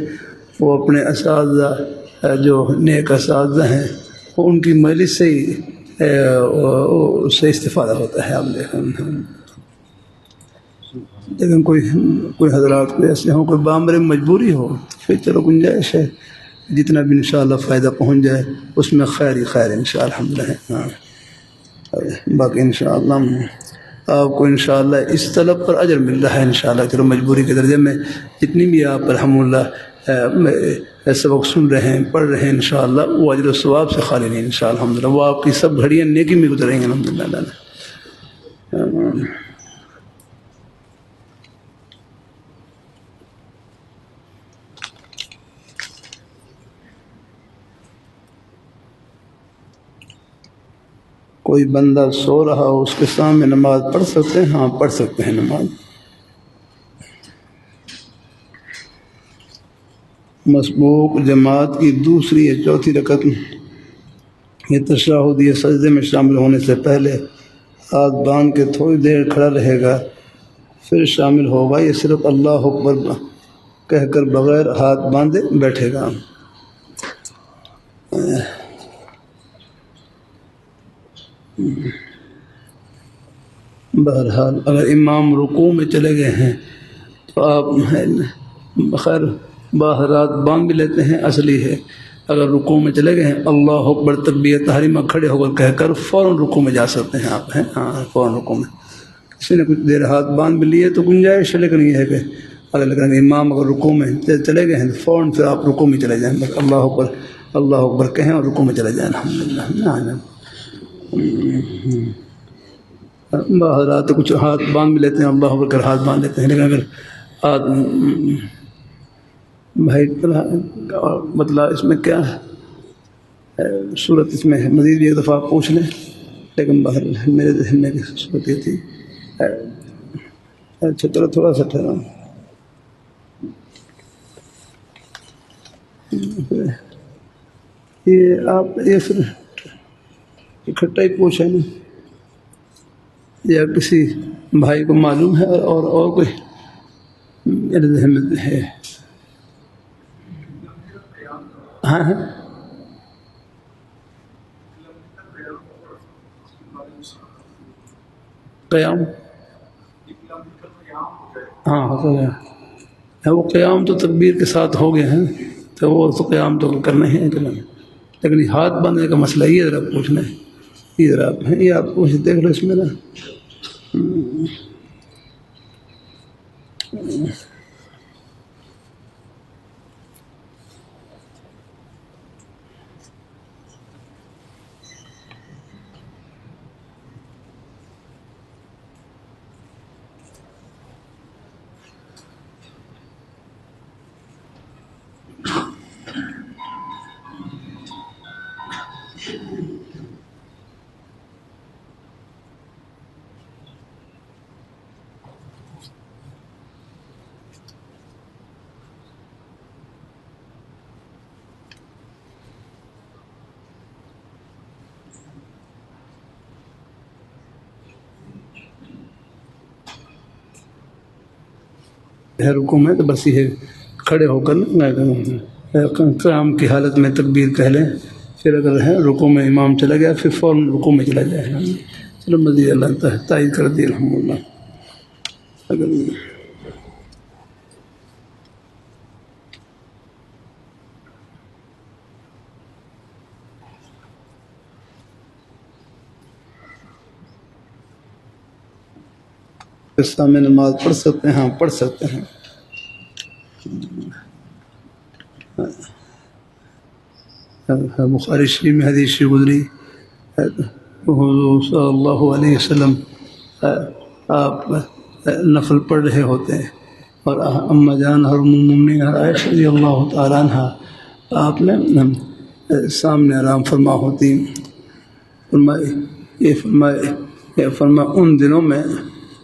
وہ اپنے اساتذہ جو نیک اساتذہ ہیں وہ ان کی مجلس سے ہی اس سے استفادہ ہوتا ہے. آپ دیکھیں لیکن کوئی حضرات کو ایسے ہوں، کوئی بامر مجبوری ہو تو پھر چلو گنجائش ہے، جتنا بھی انشاءاللہ فائدہ پہنچ جائے اس میں خیر ہی خیر انشاءاللہ الحمدللہ۔ ہاں باقی انشاءاللہ آپ کو انشاءاللہ اس طلب پر اجر مل رہا ہے انشاءاللہ۔ چلو مجبوری کے درجے میں جتنی بھی آپ الحمدللہ سبق سن رہے ہیں، پڑھ رہے ہیں، انشاءاللہ وہ اجر و ثواب سے خالی نہیں انشاءاللہ الحمدللہ، وہ آپ کی سب گھڑیاں نیکی میں گزریں گے الحمدللہ۔ کوئی بندہ سو رہا ہو اس کے سامنے نماز پڑھ سکتے ہیں؟ ہاں پڑھ سکتے ہیں نماز۔ مسبوق جماعت کی دوسری یا چوتھی رکعت یہ تشہد یا سجدے میں شامل ہونے سے پہلے ہاتھ باندھ کے تھوڑی دیر کھڑا رہے گا، پھر شامل ہوگا، یہ صرف اللہ اکبر کہہ کر بغیر ہاتھ باندھے بیٹھے گا؟ بہرحال اگر امام رکوع میں چلے گئے ہیں تو آپ بخیر باہر ہاتھ باندھ بھی لیتے ہیں، اصلی ہے اگر رکوع میں چلے گئے ہیں اللہ اکبر تکبیر تحریمہ کھڑے ہو کر کہہ کر فوراً رکوع میں جا سکتے ہیں آپ، ہیں ہاں فوراً رکوع میں۔ کسی نے کچھ دیر ہاتھ باندھ بھی لیے تو گنجائش ہے، لیکن یہ ہے کہ اگر امام اگر رکوع میں چلے گئے ہیں تو فوراً پھر آپ رکوع میں چلے جائیں، بس اللہ اکبر کہیں اور رکوع میں چلے جائیں الحمدللہ۔ باہر تو کچھ ہاتھ باندھ بھی لیتے ہیں، اللہ اکبر کر ہاتھ باندھ لیتے ہیں، لیکن اگر ہاتھ بھائی مطلب اس میں کیا ہے صورت، اس میں مزید بھی ایک دفعہ آپ پوچھ لیں، لیکن باہر میرے ذہن میں صورت یہ تھی۔ اچھا چلو تھوڑا سا ٹھہرا، یہ آپ یہ پھر اکٹھا ہی پوچھا نا، یا کسی بھائی کو معلوم ہے اور کوئی میرے ذہن میں ہے؟ ہاں ہاں قیام، ہاں ہو گیا وہ قیام تو تکبیر کے ساتھ ہو گئے ہیں، تو وہ تو قیام تو کرنا ہی ہے، لیکن یہ ہاتھ باندھنے کا مسئلہ یہ ذرا پوچھنا ہے، یہ ذرا آپ ہیں، یہ آپ پوچھ دیکھ لو اس میں نا۔ رکوع میں تو بس یہ کھڑے ہو کر قیام کی حالت میں تکبیر کہہ لیں، پھر اگر ہے رکوع میں امام چلا گیا پھر فوراً رکوع میں چلا جائے۔ چلو مزید اللہ تائید کر دی الحمدللہ۔ اگر سامنے نماز پڑھ سکتے ہیں؟ ہاں پڑھ سکتے ہیں۔ بخاری شریف میں حدیث شریف گزری، حضور صلی اللہ علیہ وسلم آپ نفل پڑھ رہے ہوتے ہیں اور اماں جان اور مومنین عائشہ رضی اللہ تعالیٰ عنہ آپ نے سامنے آرام فرما ہوتی، فرمائے ان دنوں میں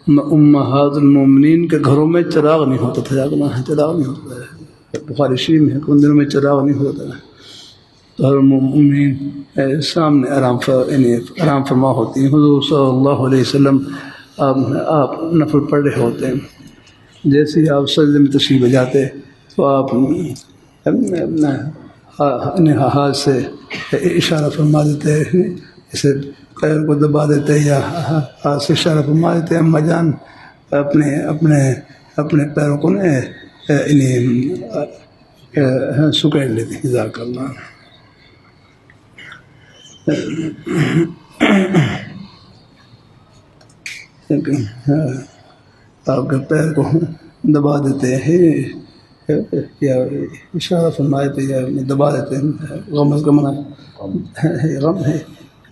امہات المومنین کے گھروں میں چراغ نہیں ہوتا تھا، چراغ نہیں ہوتا ہے، بخاری شریف میں ان دنوں میں چراغ نہیں ہوتا تھا، تو ہر مومنین سامنے آرام فرما ہوتی ہیں۔ حضور صلی اللہ علیہ وسلم آپ نفل پڑھ رہے ہوتے ہیں، جیسے ہی آپ سجدے میں تشریف جاتے تو آپ ہاتھ سے اشارہ فرما دیتے ہیں، جیسے پیر کو دبا دیتے یا ہاتھ سے اشارہ فرما دیتے، اماں جان اپنے اپنے اپنے پیروں کو نا سکیڑ لیتی. جزاک اللہ. آپ کے پیر کو دبا دیتے ہیں یا اشارہ فرمائے تھے یا دبا دیتے ہیں. غمز کا معنی غم ہے.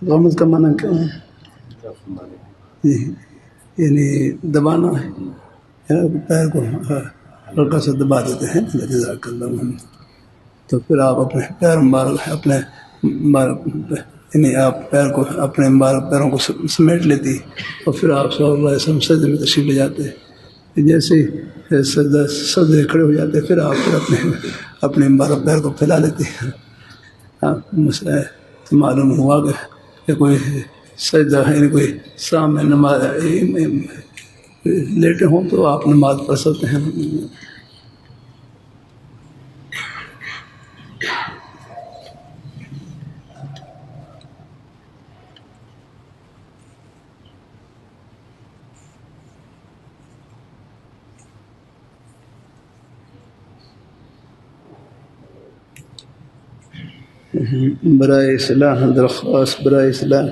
غمز کا معنی کیا ہے؟ یعنی دبانا ہے. پیر کو ہلکا سے دبا دیتے ہیں. جزاک اللہ. تو پھر آپ اپنے پیر مبارک اپنے یعنی آپ پیر کو اپنے مبارک پیروں کو سمیٹ لیتی اور پھر آپ صلی اللہ علیہ وسلم سجدے میں تشریف لے جاتے. جیسے ہی سجدے کھڑے ہو جاتے پھر آپ پھر اپنے مبارک پیر کو پھیلا لیتی. مسئلہ تو معلوم ہوا کہ کوئی سجدہ یعنی کوئی سامنے نماز لیٹے ہوں تو آپ نماز پڑھ سکتے ہیں. برائے اصلاح درخواست. برائے اصلاح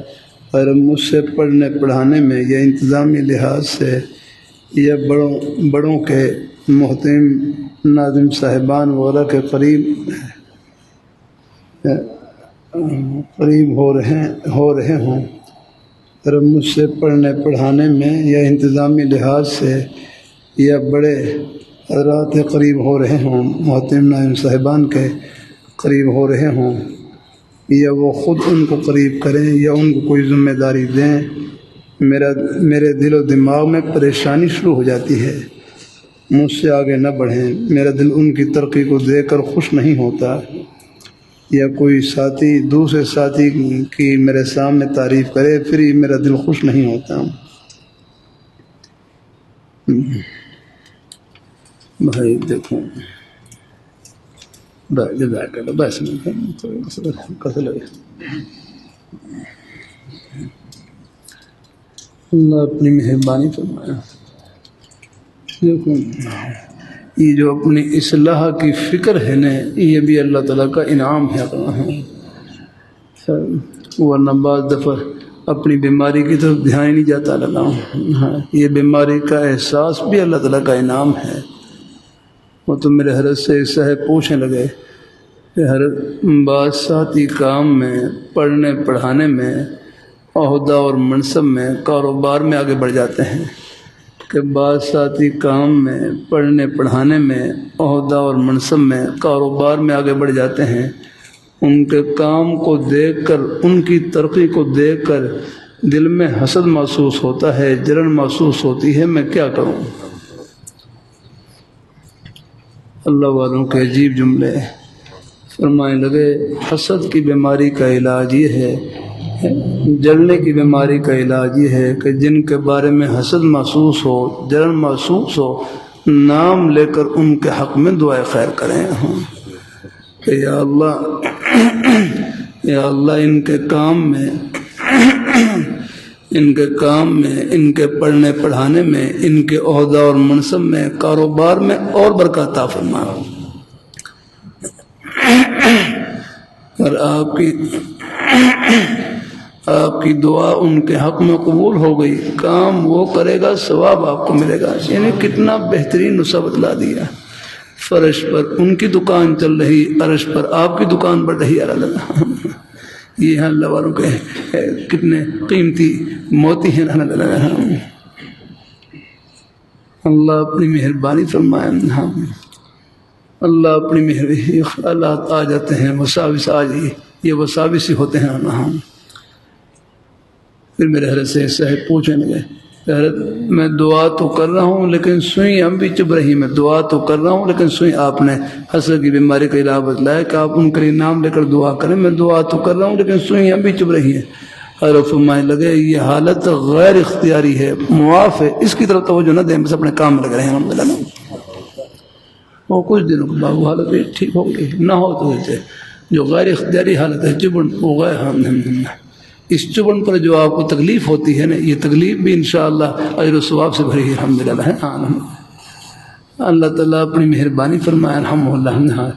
اگر مجھ سے پڑھنے پڑھانے میں یا انتظامی لحاظ سے یا بڑوں کے محترم ناظم صاحبان وغیرہ کے قریب ہو رہے ہوں. اگر مجھ سے پڑھنے پڑھانے میں یا انتظامی لحاظ سے یا بڑے حضرات قریب ہو رہے ہوں، محترم ناظم صاحبان کے قریب ہو رہے ہوں، یا وہ خود ان کو قریب کریں یا ان کو کوئی ذمہ داری دیں، میرے دل و دماغ میں پریشانی شروع ہو جاتی ہے. مجھ سے آگے نہ بڑھیں. میرا دل ان کی ترقی کو دیکھ کر خوش نہیں ہوتا. یا کوئی ساتھی دوسرے ساتھی کی میرے سامنے تعریف کرے پھر ہی میرا دل خوش نہیں ہوتا. بھائی دیکھو بس اللہ اپنی مہربانی فرمایا. دیکھو یہ جو اپنی اصلاح کی فکر ہے نا یہ بھی اللہ تعالیٰ کا انعام ہے. ورنہ بعض دفعہ اپنی بیماری کی طرف دھیان ہی نہیں جاتا لگا. یہ بیماری کا احساس بھی اللہ تعالیٰ کا انعام ہے. وہ تو میرے حضرت سے صاحب پوچھنے لگے کہ حضرت بعض ساتھی کام میں پڑھنے پڑھانے میں عہدہ اور منصب میں کاروبار میں آگے بڑھ جاتے ہیں کہ بعض ساتھی کام میں پڑھنے پڑھانے میں عہدہ اور منصب میں کاروبار میں آگے بڑھ جاتے ہیں. ان کے کام کو دیکھ کر ان کی ترقی کو دیکھ کر دل میں حسد محسوس ہوتا ہے، جلن محسوس ہوتی ہے. میں کیا کروں؟ اللہ والوں کے عجیب جملے فرمانے لگے. حسد کی بیماری کا علاج یہ ہے، جلنے کی بیماری کا علاج یہ ہے کہ جن کے بارے میں حسد محسوس ہو، جلن محسوس ہو، نام لے کر ان کے حق میں دعائے خیر کریں کہ یا اللہ ان کے کام میں ان کے پڑھنے پڑھانے میں، ان کے عہدہ اور منصب میں، کاروبار میں اور برکت عطا فرما. اور آپ کی دعا ان کے حق میں قبول ہو گئی. کام وہ کرے گا، ثواب آپ کو ملے گا. یعنی کتنا بہترین نسخہ بتلا دیا. فرش پر ان کی دکان چل رہی، عرش پر آپ کی دکان بڑھ رہی. یہ اللہ والوں کے کتنے قیمتی موتی ہیں. اللہ اپنی مہربانی فرمائے. اللہ اپنی مہربانی خیالات آ جاتے ہیں، وساوس یہ وساوس ہی ہوتے ہیں. پھر میرے حضرت سے صاحب پوچھنے لگے حضرت میں دعا تو کر رہا ہوں لیکن سوئی ہم بھی چپ رہی. میں دعا تو کر رہا ہوں لیکن سوئی آپ نے حسد کی بیماری کا علاج بتلایا کہ آپ ان کے لیے نام لے کر دعا کریں. میں دعا تو کر رہا ہوں لیکن سوئی ہم بھی چپ رہی ہیں. حضرت فرمانے لگے یہ حالت غیر اختیاری ہے، معاف ہے، اس کی طرف توجہ نہ دیں، بس اپنے کام میں لگ رہے ہیں. الحمدللہ وہ کچھ دنوں کے بعد وہ حالت ٹھیک ہو گئی. نہ ہو تو جو غیر اختیاری حالت ہے جبن وہ غیر اس چبن پر جو آپ کو تکلیف ہوتی ہے نا، یہ تکلیف بھی انشاءاللہ اجر و ثواب سے بھری الحمدللہ ہے۔ اللہ تعالیٰ اپنی مہربانی فرمائے الحمدللہ،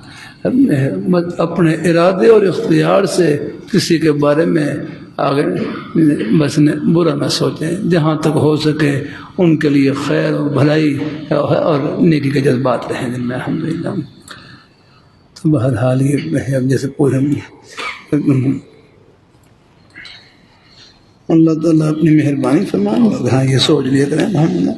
اپنے ارادے اور اختیار سے کسی کے بارے میں آگے بس برا نہ سوچیں، جہاں تک ہو سکے ان کے لیے خیر اور بھلائی اور نیکی کے جذبات رہیں دل میں الحمدللہ۔ تو بہرحال یہ اب جیسے پورے اللہ تعالیٰ اپنی مہربانی فرمائے، ہاں یہ سوچ لیا کریں الحمدللہ۔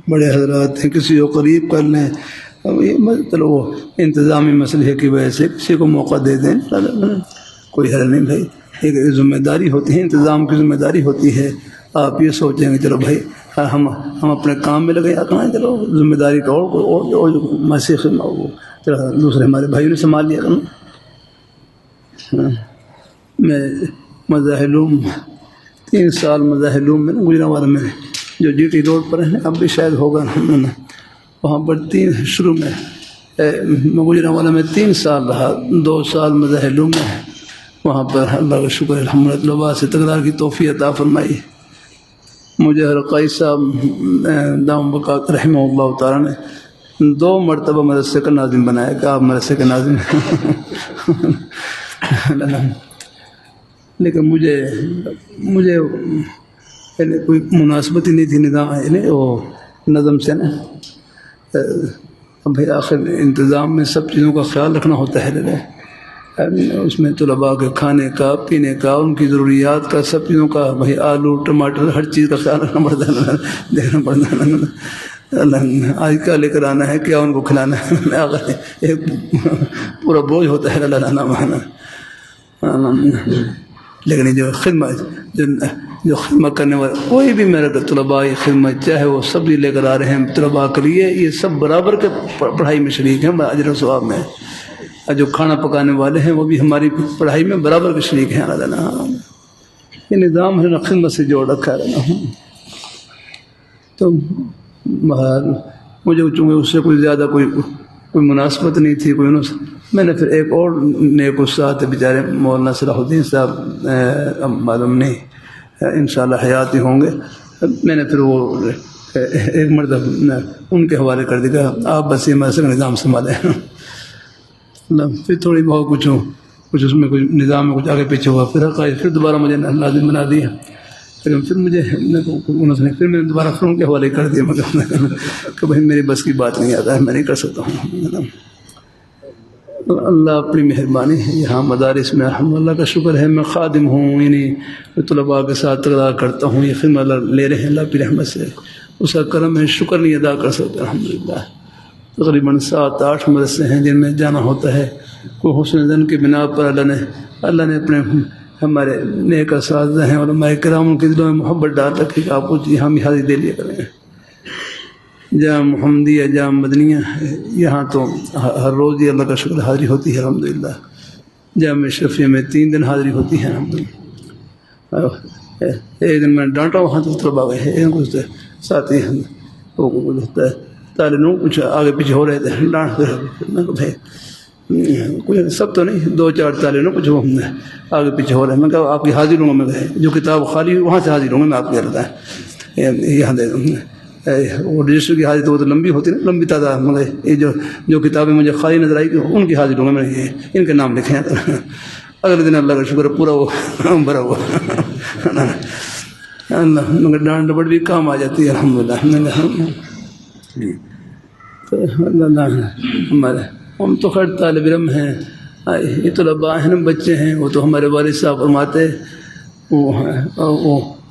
بڑے حضرات ہیں، کسی کو قریب کر لیں، چلو وہ انتظامی مسئلے کی وجہ سے کسی کو موقع دے دیں، کوئی حل نہیں بھائی، ایک ذمہ داری ہوتی ہے، انتظام کی ذمہ داری ہوتی ہے۔ آپ یہ سوچیں گے چلو بھائی ہم اپنے کام میں لگے آتے ہیں، چلو ذمہ داری کا اور مسیح چلو دوسرے ہمارے بھائیوں نے سنبھال لیا کرنا۔ میں مظاہر 3 سال مظاہر میں نا گجرانوالہ میں جو جی ٹی روڈ پر ہے، اب بھی شاید ہوگا، وہاں پر شروع میں گجرانوالہ میں 3 سال رہا، 2 سال مظاہر میں، وہاں پر اللہ کا شکر الحمدللہ سے تکرار کی توفیق عطا فرمائی۔ مجھے رقائی صاحب دام بقات رحمہ اللہ تعالیٰ نے 2 مرتبہ مدرسے کا ناظم بنایا کہ آپ مدرسے کے ناظم لیکن مجھے کوئی مناسبت ہی نہیں تھی نظام وہ نظم سے نا۔ اب بھائی آخر انتظام میں سب چیزوں کا خیال رکھنا ہوتا ہے، اس میں طلباء کے کھانے کا، پینے کا، ان کی ضروریات کا، سب چیزوں کا، بھائی آلو ٹماٹر ہر چیز کا خیال رکھنا پڑتا ہے، دیکھنا پڑتا ہے۔ آج کیا لے کر آنا ہے، کیا ان کو کھلانا ہے، ایک پورا بوجھ ہوتا ہے اللہ مانا۔ لیکن جو خدمت کرنے والے کوئی بھی میرا طلباء خدمت، چاہے وہ سبزی لے کر آ رہے ہیں طلباء کے لیے، یہ سب برابر کے پڑھائی میں شریک ہیں، اجر و ثواب میں۔ جو کھانا پکانے والے ہیں وہ بھی ہماری پڑھائی میں برابر کے شریک ہیں۔ یہ نظام ہے خدمت سے جوڑ رکھا ہے۔ تو مجھے چونکہ اس سے کوئی زیادہ کوئی مناسبت نہیں تھی، میں نے پھر ایک اور نیک استاد بیچارے مولانا صلاح الدین صاحب، معلوم نہیں انشاءاللہ حیات ہی ہوں گے، میں نے پھر وہ ایک مرتبہ ان کے حوالے کر دیا، آپ بس یہ مدرسے کا نظام سنبھالیں۔ پھر تھوڑی بہت کچھ اس میں کچھ نظام میں کچھ آگے پیچھے ہوا، پھر دوبارہ مجھے لازم بنا دیا، لیکن پھر پھر میں نے دوبارہ ان کے حوالے کر دیا، کہ بھائی میری بس کی بات نہیں آتا ہے، میں نہیں کر سکتا ہوں۔ اللہ اپنی مہربانی ہے، یہاں مدارس میں الحمدللہ کا شکر ہے، میں خادم ہوں، یعنی طلباء کے ساتھ تقرار کرتا ہوں، یہ خدمت اللہ لے رہے ہیں اللہ کی رحمت سے، اس کا کرم ہے، شکر نہیں ادا کر سکتے الحمدللہ۔ تقریباً 7-8 مدرسے ہیں جن میں جانا ہوتا ہے، کوئی حسن زن کی بنا پر اللہ نے اپنے ہمارے نیک اساتذہ ہیں علماء کرام کے دلوں میں محبت ڈال رکھی کہ آپ کو یہاں بھی حاضری دے لیا کریں۔ جامع محمدیہ، جامع مدنیہ، یہاں تو ہر روز ہی اللہ کا شکر حاضری ہوتی ہے الحمدللہ۔ جامع اشرفیہ میں 3 دن حاضری ہوتی ہے الحمدللہ۔ ایک دن میں ڈانٹا، وہاں تو طلباء گئے ہیں، ایک کچھ ساتھی تعلیم کچھ آگے پیچھے ہو رہے تھے، ڈانٹ بھائی کچھ سب تو نہیں، 2-4 تعلیم کچھ آگے پیچھے ہو رہے ہیں۔ میں کہا آپ کی حاضر ہوں گا، میں کہے جو کتاب خالی وہاں سے حاضر ہوں گا، میں آپ کو رہتا ہے یہاں دے دوں گا۔ وہ رجسٹر کی حاضری تو وہ تو لمبی ہوتی ہے نا، لمبی تعداد، مگر یہ جو کتابیں مجھے خالی نظر آئی ان کی حاضر ہوں گا، میں نے ان کے نام لکھے ہیں۔ اگلے دن اللہ کا شکر پورا وہ بھرا ہوا اللہ، مگر ڈانٹ ڈپٹ بھی کام آ جاتی ہے الحمدللہ۔ تو اللہ ہمارے ہم تو خیر طالب علم ہیں، یہ طلباء ہیں، بچے ہیں، وہ تو ہمارے والد صاحب فرماتے وہ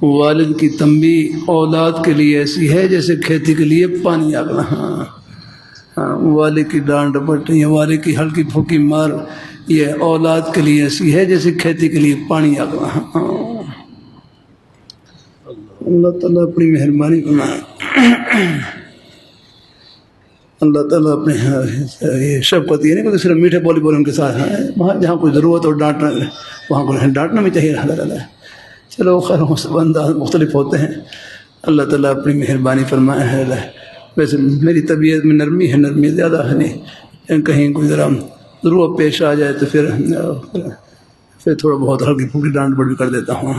والد کی تنبیہ اولاد کے لیے ایسی ہے جیسے کھیتی کے لیے پانی آگنا۔ ہاں والد کی ڈانٹ ڈپٹ یا والد کی ہلکی پھوکی مار یہ اولاد کے لیے ایسی ہے جیسے کھیتی کے لیے پانی آگنا۔ اللہ تعالیٰ اپنی مہربانی فرمائے، اللہ تعالیٰ اپنے یہ شفقت یہ نہیں کہ صرف میٹھے بولی بولے ان کے ساتھ، وہاں جہاں کوئی ضرورت اور ڈانٹنا، وہاں کو ڈانٹنا بھی چاہیے۔ چلو خیر سب انداز مختلف ہوتے ہیں، اللہ تعالیٰ اپنی مہربانی فرمائے ہے۔ ویسے میری طبیعت میں نرمی ہے، نرمی زیادہ ہے نہیں، کہیں کوئی ذرا ضرورت پیش آ جائے تو پھر تھوڑا بہت ہلکی پھلکی ڈانٹ ڈپٹ بھی کر دیتا ہوں،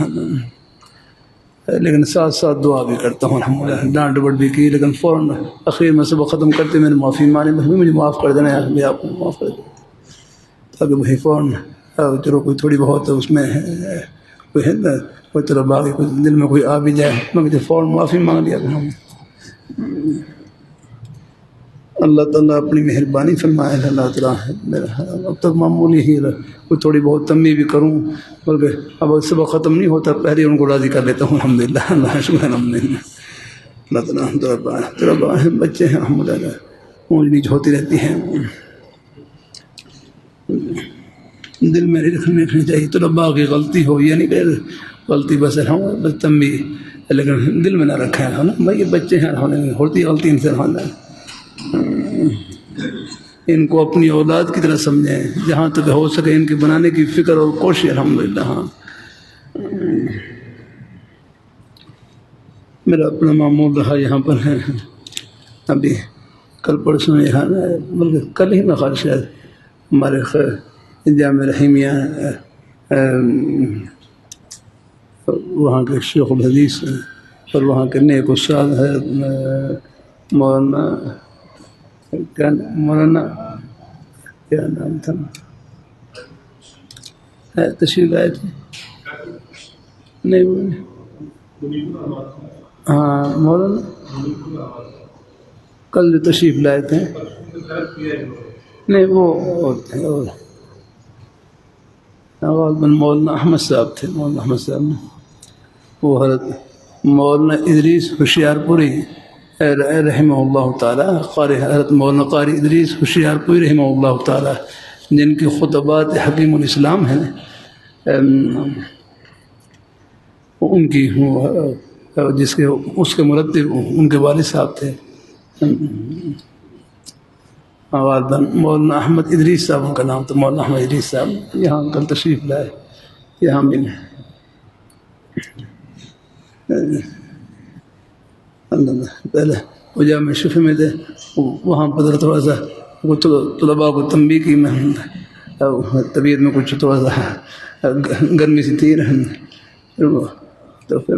لیکن ساتھ ساتھ دعا بھی کرتا ہوں الحمدللہ۔ ڈانٹ ڈپٹ بھی کی لیکن فوراً اخیر میں سبق ختم کرتے میں نے معافی مانگی، مجھے معاف کر دینا ہے، میں آپ کو معاف کر دوں تاکہ وہی فوراً چلو کوئی تھوڑی بہت اس میں کوئی ہے نا، کوئی طلباء کوئی دل میں کوئی آ بھی جائے مگر فوراً معافی مانگ لیا ہم۔ اللہ تعالیٰ اپنی مہربانی فرمائے، اللہ تعالیٰ اب تک معمولی ہی کوئی تھوڑی بہت تنبیہ بھی کروں، بلکہ اب سبق ختم نہیں ہوتا پہلے ان کو راضی کر لیتا ہوں الحمدللہ، اللہ شکر الحمدللہ۔ اللہ تعالیٰ طلباء ہیں، بچے ہیں، الحمدللہ اونچ نیچ ہوتی رہتی ہیں، دل میں نہیں رکھنی چاہیے۔ طلباء کی غلطی ہو یعنی کہ غلطی بس تنبیہ، لیکن دل میں نہ رکھیں ہے نا بھائی، یہ بچے ہیں ہوتی غلطی ان سے ہونا، ان کو اپنی اولاد کی طرح سمجھیں، جہاں تک ہو سکے ان کے بنانے کی فکر اور کوشش الحمدللہ۔ ہاں میرا اپنا معمول رہا یہاں پر ہے، ابھی کل پرسوں یہاں بلکہ کل ہی میں خیال شاید ہمارے جامعہ رحیمیہ وہاں کے شیخ الحدیث اور وہاں کے نیک استاد ہے مولانا کیا نام تھا، تشریف لائے تھے نہیں، ہاں مولانا کل جو تشریف لائے تھے نہیں وہ تھے، اور مولانا احمد صاحب تھے، مولانا احمد صاحب نے وہ حضرت مولانا ادریس ہوشیار پوری رحمہ اللہ تعالیٰ، قاری حضرت مولانا قاری ادریس ہوشیار پوری رحمہ اللہ تعالیٰ، جن کی خطبات حکیم الاسلام ہیں، ان کی جس کے اس کے مرتب ان کے والد صاحب تھے مولانا احمد ادریس صاحب، ان کا نام تھا مولانا احمد ادریس صاحب، یہاں کل تشریف لائے، یہاں بھی پہلے وہ جامعہ شفیع میں تھے، وہاں پر تھوڑا سا وہ طلباء کو تنبیہ کی، میں طبیعت میں کچھ تھوڑا سا گرمی سی تھی تو پھر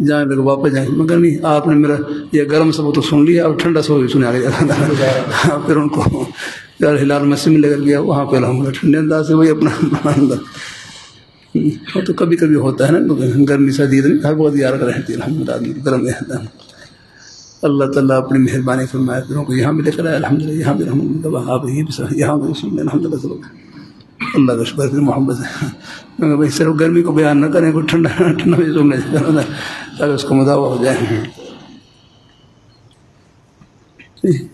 جائیں لوگ واپس جائیں، مگر نہیں آپ نے میرا یہ گرم سب تو سن لیا، اور ٹھنڈا سب بھی سنا لیا، پھر ان کو ہلال مسجد میں لے کر گیا، وہاں پہ الحمدللہ ٹھنڈے انداز سے وہی اپنا وہ تو کبھی کبھی ہوتا ہے نا، گرمی سردی نہیں ہر وقت یار رہتی ہے الحمدللہ، گرم رہتا ہے۔ اللہ تعالیٰ اپنی مہربانی فرمائے پھر ان کو یہاں بھی لے کر آئے الحمدللہ، یہاں بھی الحمدللہ، آپ یہ بھی یہاں بھی سن لیں الحمدللہ، سب اللہ کا شکر پھر محبت ہے، بھائی صرف گرمی کو بیان نہ کریں، کوئی ٹھنڈا ٹھنڈا بھی سن لیں تاکہ اس کو مداوع ہو جائے۔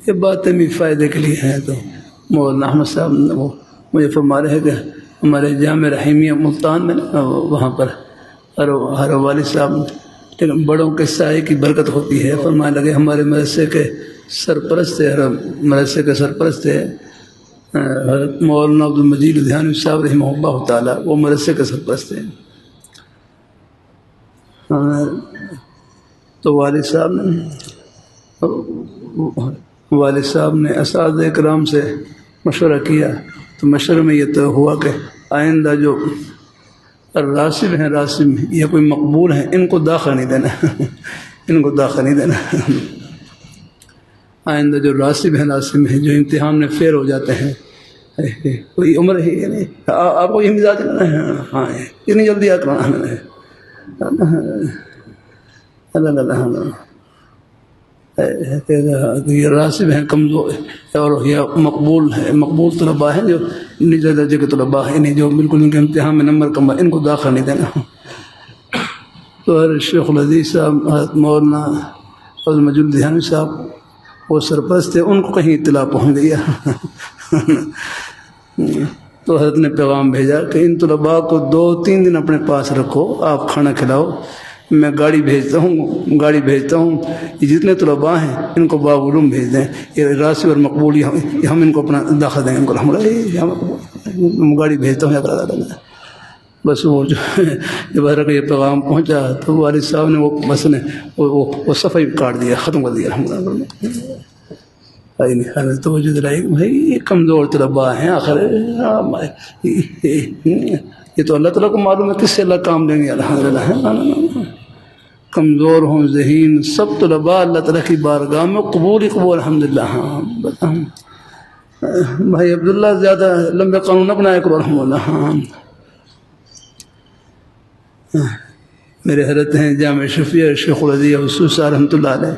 یہ باتیں بھی فائدے کے لیے ہیں۔ تو مولانا احمد صاحب وہ مجھے فرما رہے ہیں کہ ہمارے جامعہ رحیمیہ ملتان میں وہاں پر ہر والد صاحب لیکن بڑوں کے سائے کی برکت ہوتی ہے، فرمانے لگے ہمارے مدرسے کے سرپرست تھے، مدرسے کے سرپرست تھے حضرت مولانا عبدالمجید لدھیانوی صاحب رحمہ اللہ تعالیٰ، وہ مدرسے کے سرپرست تھے۔ تو والد صاحب نے اساتذہ کرام سے مشورہ کیا، تو مشورے میں یہ طے ہوا کہ آئندہ جو راسب ہیں، راسب یا کوئی مقبول ہیں، ان کو داخلہ نہیں دینا، ان کو داخلہ نہیں دینا۔ آئندہ جو راسب ہیں، راسب ہیں جو امتحان میں فیل ہو جاتے ہیں، کوئی عمر ہے یعنی آپ کو یہ مزاج کرنا ہے، ہاں اتنی جلدی آ کرنا ہے، یہ راسب ہیں کمزور اور یا مقبول ہے، مقبول طلباء ہیں جو نجی درجے کے طلباء ہیں، انہیں جو بالکل ان کے امتحان میں نمبر کم ہے، ان کو داخلہ نہیں دینا۔ تو حضرت شیخ الحدیث صاحب، حضرت مولانا عبدالمجید لدھیانوی صاحب وہ سرپرست تھے، ان کو کہیں اطلاع پہنچ گیا تو حضرت نے پیغام بھیجا کہ ان طلباء کو 2-3 دن اپنے پاس رکھو، آپ کھانا کھلاؤ، میں گاڑی بھیجتا ہوں، یہ جتنے طلباء ہیں ان کو باب علوم بھیج دیں، یہ راسب اور مقبول ہم ان کو اپنا داخلہ دیں گے، ان کو گاڑی بھیجتا ہوں، بس وہ جو جب حضرت کا یہ پیغام پہنچا تو والد صاحب نے وہ بس نے وہ صفحہ کاٹ دیا، ختم کر دیا الحمد للہ۔ نہیں توجہ دلائی بھائی یہ کمزور طلباء ہیں، آخر یہ تو اللہ تعالیٰ کو معلوم ہے کس سے اللہ کام لیں گے الحمد للہ۔ کمزور ہوں ذہین سب طلباء اللہ تعالیٰ کی بارگاہ میں قبول ہی قبول الحمد للہ۔ ہاں بھائی عبداللہ زیادہ لمبے قانون نہ بنایا کرو الحمد للہ۔ ہاں میرے حضرت ہیں جامع شفیع شیخ العزیز حصوص رحمۃ اللہ علیہ،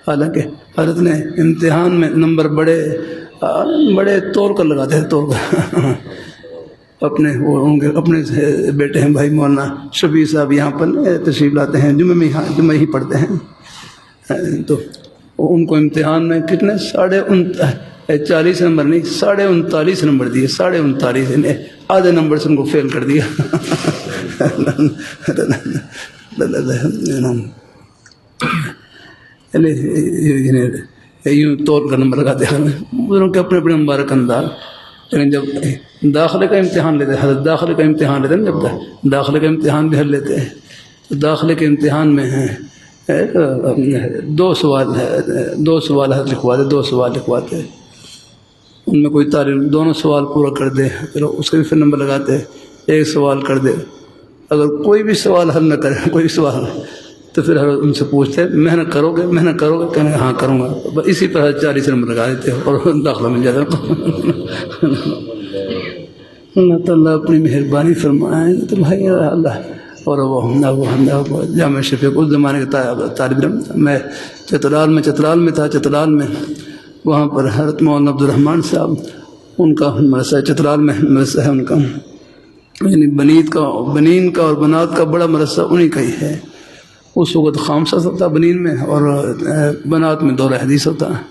حالانکہ حضرت نے امتحان میں نمبر بڑے توڑ کر لگاتے ہیں، توڑ کر اپنے وہ ان کے اپنے بیٹے ہیں بھائی مولانا شفیع صاحب یہاں پر تشریف لاتے ہیں، جمعہ ہی پڑھتے ہیں، تو ان کو امتحان میں کتنے 40 نمبر نہیں 39.5 نمبر دیے، 39.5 آدھے نمبر سے ان کو فیل کر دیا۔ یوں طور کا نمبر لگاتے ہیں ان کے اپنے اپنے مبارک انداز۔ لیکن جب داخلے کا امتحان لیتے ہیں، حضرت داخلے کا امتحان لیتے ہیں، جب داخلے کا امتحان بھی حل لیتے ہیں تو داخلے کے امتحان میں ہیں 2 سوال حضرت لکھواتے، 2 سوال لکھواتے، ان میں کوئی طالب دونوں سوال پورا کر دے پھر اس کا بھی پھر نمبر لگاتے، 1 سوال کر دے، اگر کوئی بھی سوال حل نہ کرے، کوئی سوال، تو پھر ان سے پوچھتے محنت کرو گے، کہنے ہاں کروں گا، بس اسی پر 40 نمبر لگا دیتے اور داخلہ مل جاتا۔ اللہ تعالیٰ اپنی مہربانی فرمائے تو بھائی اللہ اور وہ جامع شفیع اس زمانے کا طالب علم، میں چترال میں تھا، چترال میں وہاں پر حضرت مولانا عبد الرحمن صاحب ان کا مدرسہ ہے، چترال میں مدرسہ ہے ان کا، یعنی بنین کا اور بنات کا بڑا مدرسہ انہی کا ہی ہے۔ اس وقت خامسہ ہوتا بنین میں اور بنات میں دورہ حدیث ہوتا ہے۔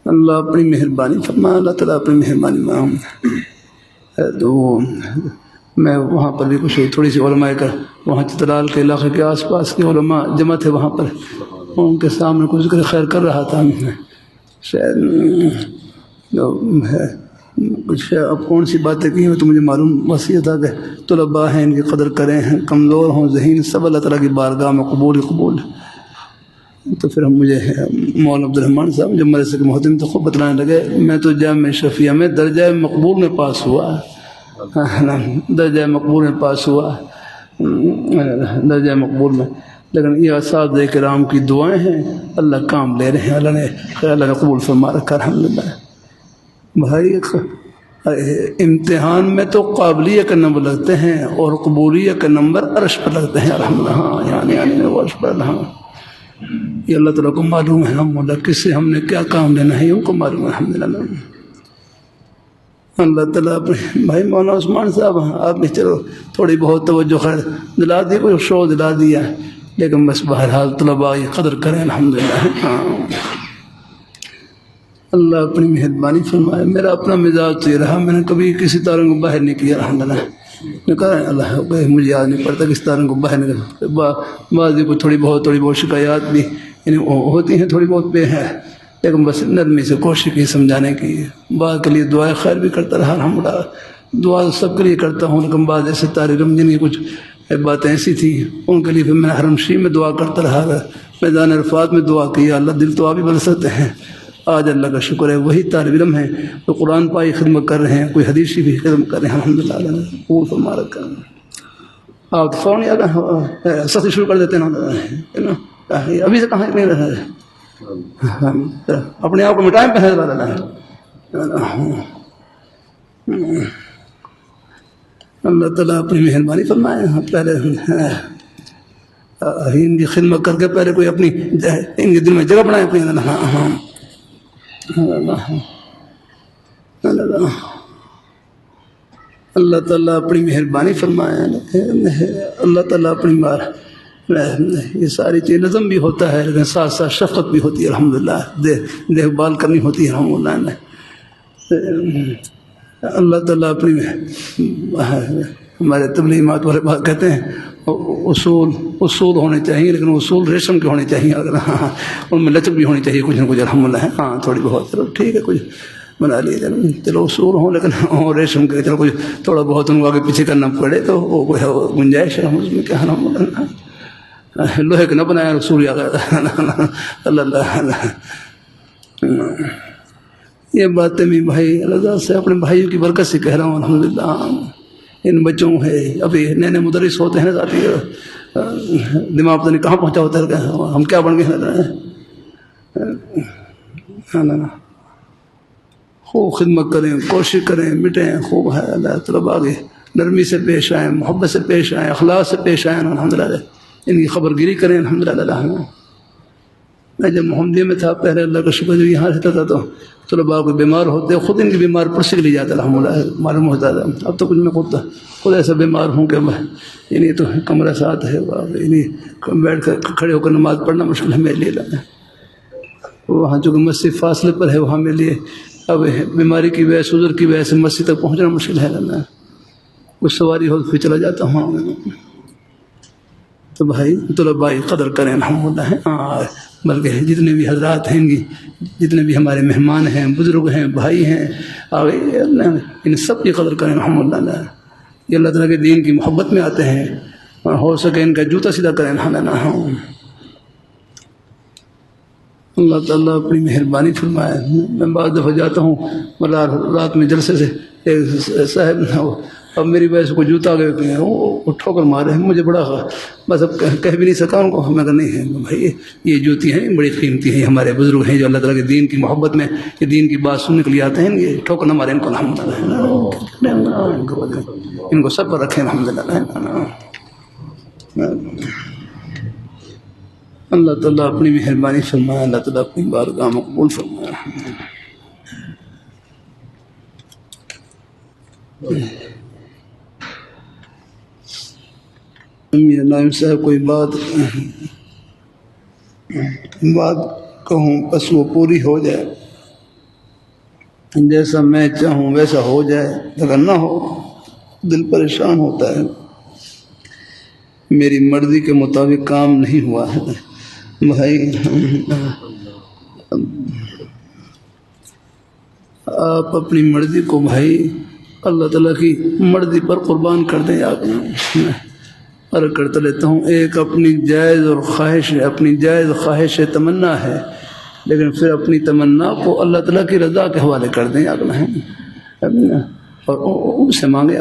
اللہ اپنی مہربانی فرمائے، اللہ تعالیٰ اپنی مہربانی تو میں وہاں پر بھی کچھ تھوڑی سی علماء کا وہاں چترال کے علاقے کے آس پاس کے علماء جمع تھے وہاں پر، ان کے سامنے کچھ ذکر خیر کر رہا تھا، شاید کچھ اب کون سی باتیں کی ہیں تو مجھے معلوم وصیت تھا کہ طلباء ہیں ان کی قدر کریں، کمزور ہوں ذہین سب اللہ تعالیٰ کی بارگاہ میں قبول ہی قبول۔ تو پھر مجھے مولانا عبد الرحمن صاحب جب مدرسے کے محترم تو خوب بتلانے لگے، میں تو جامع شفیع میں درجہ مقبول میں پاس ہوا، درجہ مقبول میں پاس ہوا، درجہ مقبول میں، لیکن یہ اساتذہ کرام کی دعائیں ہیں، اللہ کام لے رہے ہیں، اللہ نے قبول فرما رکھا الحمدللہ۔ بھائی امتحان میں تو قابلیت کا نمبر لگتے ہیں اور قبولیت کا نمبر عرش پر لگتے ہیں الحمدللہ۔ ہاں یعنی وہ عرش پر اللہ، یہ اللہ تعالیٰ کو معلوم ہے، اللہ کس سے ہم نے کیا کام لینا ہے ان کو معلوم ہے الحمدللہ۔ اللہ تعالیٰ اپنے بھائی مولانا عثمان صاحب آپ نے چلو تھوڑی بہت توجہ خیر دلا دی، کوئی شو دلا دیا، لیکن بس بہرحال طلباء یہ قدر کریں الحمدللہ۔ ہاں اللہ اپنی مہربانی فرمائے۔ میرا اپنا مزاج تو یہ رہا، میں نے کبھی کسی طرح کو باہر نہیں کیا الحمدللہ، نے کہا اللہ مجھے یاد نہیں پڑتا کس طرح کو باہر نکل، بعضی کو تھوڑی بہت شکایات بھی یعنی ہوتی ہیں تھوڑی بہت پہ ہے، لیکن بس نرمی سے کوشش کی سمجھانے کی، بعض کے لیے دعائیں خیر بھی کرتا رہا الحمدللہ، دعا سب کے لیے کرتا ہوں، لیکن بعض ایسے طالب علم جن کی کچھ باتیں ایسی تھیں ان کے لیے پھر میں حرم شریف میں دعا کرتا رہا، میدان عرفات میں دعا کیا، اللہ دل تو آپ ہی بدل سکتے ہیں۔ آج اللہ کا شکر ہے وہی طالب علم ہیں تو قرآن پائی خدمت کر رہے ہیں، کوئی حدیث بھی خدمت کر رہے ہیں الحمدللہ، اللہ نے قبول فرما رکھا۔ آپ فون سختی شروع کر دیتے ہیں ابھی سے کہاں نہیں رہا ہے، اپنے آپ کو مٹائیں پہ اللہ تعالیٰ اپنی مہربانی فرمائے۔ پہلے ان کی خدمت کر کے پہلے کوئی اپنی ان کے دل میں جگہ بنائے کوئی اللہ تعالیٰ اپنی مہربانی فرمائے۔ اللہ تعالیٰ اپنی بار یہ ساری چیز نظم بھی ہوتا ہے لیکن ساتھ ساتھ شفقت بھی ہوتی ہے الحمدللہ، دیکھ بھال کرنی ہوتی ہے الحمدللہ۔ اللہ تعالیٰ اپنی ہمارے تبلیغات والے بات کہتے ہیں اصول ہونے چاہیے، لیکن اصول ریشم کے ہونے چاہیے، اگر ہاں ان میں لچک بھی ہونی چاہیے کچھ نہ کچھ، الحمدللہ ہے ہاں تھوڑی بہت، چلو ٹھیک ہے کچھ بنا لیے، چلو اصول ہوں لیکن ریشم کے، چلو کچھ تھوڑا بہت ان کو آگے پیچھے کرنا پڑے تو وہ کوئی گنجائش ہے اس میں کیا، الحمدللہ لوہے کے نہ بنایا رسول اللہ۔ یہ باتیں بھی بھائی اللہ سے اپنے بھائیوں کی برکت سے کہہ رہا ہوں، الحمدللہ ان بچوں ہے ابھی نئے نئے مدرس ہوتے ہیں ذاتی دماغ پتہ نہیں کہاں پہنچا ہوتا ہے، ہم کیا بن گئے، خوب خدمت کریں، کوشش کریں، مٹیں خوب ہے اللہ طلب آگے نرمی سے پیش آئیں، محبت سے پیش آئیں، اخلاص سے پیش آئیں، الحمدللہ ان کی خبر گیری کریں، الحمدللہ۔ میں جب محمدیہ میں تھا پہلے اللہ کا شکر جو یہاں رہتا تھا تو طلباء کو بیمار ہوتے خود ان کی بیمار پرسی لی جاتا، الحمدللہ معلوم ہوتا تھا۔ اب تو کچھ میں خود ایسا بیمار ہوں کہ انہیں تو کمرہ ساتھ ہے، انہیں بیٹھ کر کھڑے ہو کر نماز پڑھنا مشکل ہے میرے لیے، وہاں چونکہ مسجد فاصلے پر ہے وہاں میرے لیے اب بیماری کی وجہ سے، عذر کی وجہ سے مسجد تک پہنچنا مشکل ہے، کچھ سواری ہو پھر چلا جاتا ہوں۔ تو بھائی طلباء قدر کریں، الحمدللہ، بلکہ جتنے بھی حضرات ہیں گی، جتنے بھی ہمارے مہمان ہیں، بزرگ ہیں، بھائی ہیں، ان سب کی قدر کریں، الحمدللہ۔ یہ اللہ تعالیٰ کے دین کی محبت میں آتے ہیں، اور ہو سکے ان کا جوتا سیدھا کریں، الحمدللہ۔ اللہ تعالیٰ اپنی مہربانی فرمائے۔ میں بعض دفعہ جاتا ہوں رات میں جلسے سے، ایک صاحب اب میری وجہ سے کوئی جوتا آ گئے وہ ٹھوکر مارے، مجھے بڑا بس اب کہہ بھی نہیں سکا ان کو، میں کہا نہیں ہے بھائی یہ جوتی ہیں بڑی قیمتی ہیں، ہمارے بزرگ ہیں جو اللہ تعالیٰ کے دین کی محبت میں یہ دین کی بات سننے کے لیے آتے ہیں، یہ ٹھوکر نہ مارے ان کو، ان کو سب پر رکھیں، الحمدللہ۔ اللہ تعالیٰ اپنی مہربانی فرمائے، اللہ تعالیٰ اپنی بارگاہ مقبول فرمائے۔ نائم صاحب کوئی بات کہوں بس وہ پوری ہو جائے، جیسا میں چاہوں ویسا ہو جائے، اگر نہ ہو دل پریشان ہوتا ہے، میری مرضی کے مطابق کام نہیں ہوا ہے بھائی، آپ اپنی مرضی کو بھائی اللہ تعالیٰ کی مرضی پر قربان کر دیں۔ عرض کرتا لیتا ہوں، ایک اپنی جائز اور خواہش ہے، اپنی جائز خواہش تمنا ہے، لیکن پھر اپنی تمنا کو اللہ تعالیٰ کی رضا کے حوالے کر دیں، اور ان سے مانگے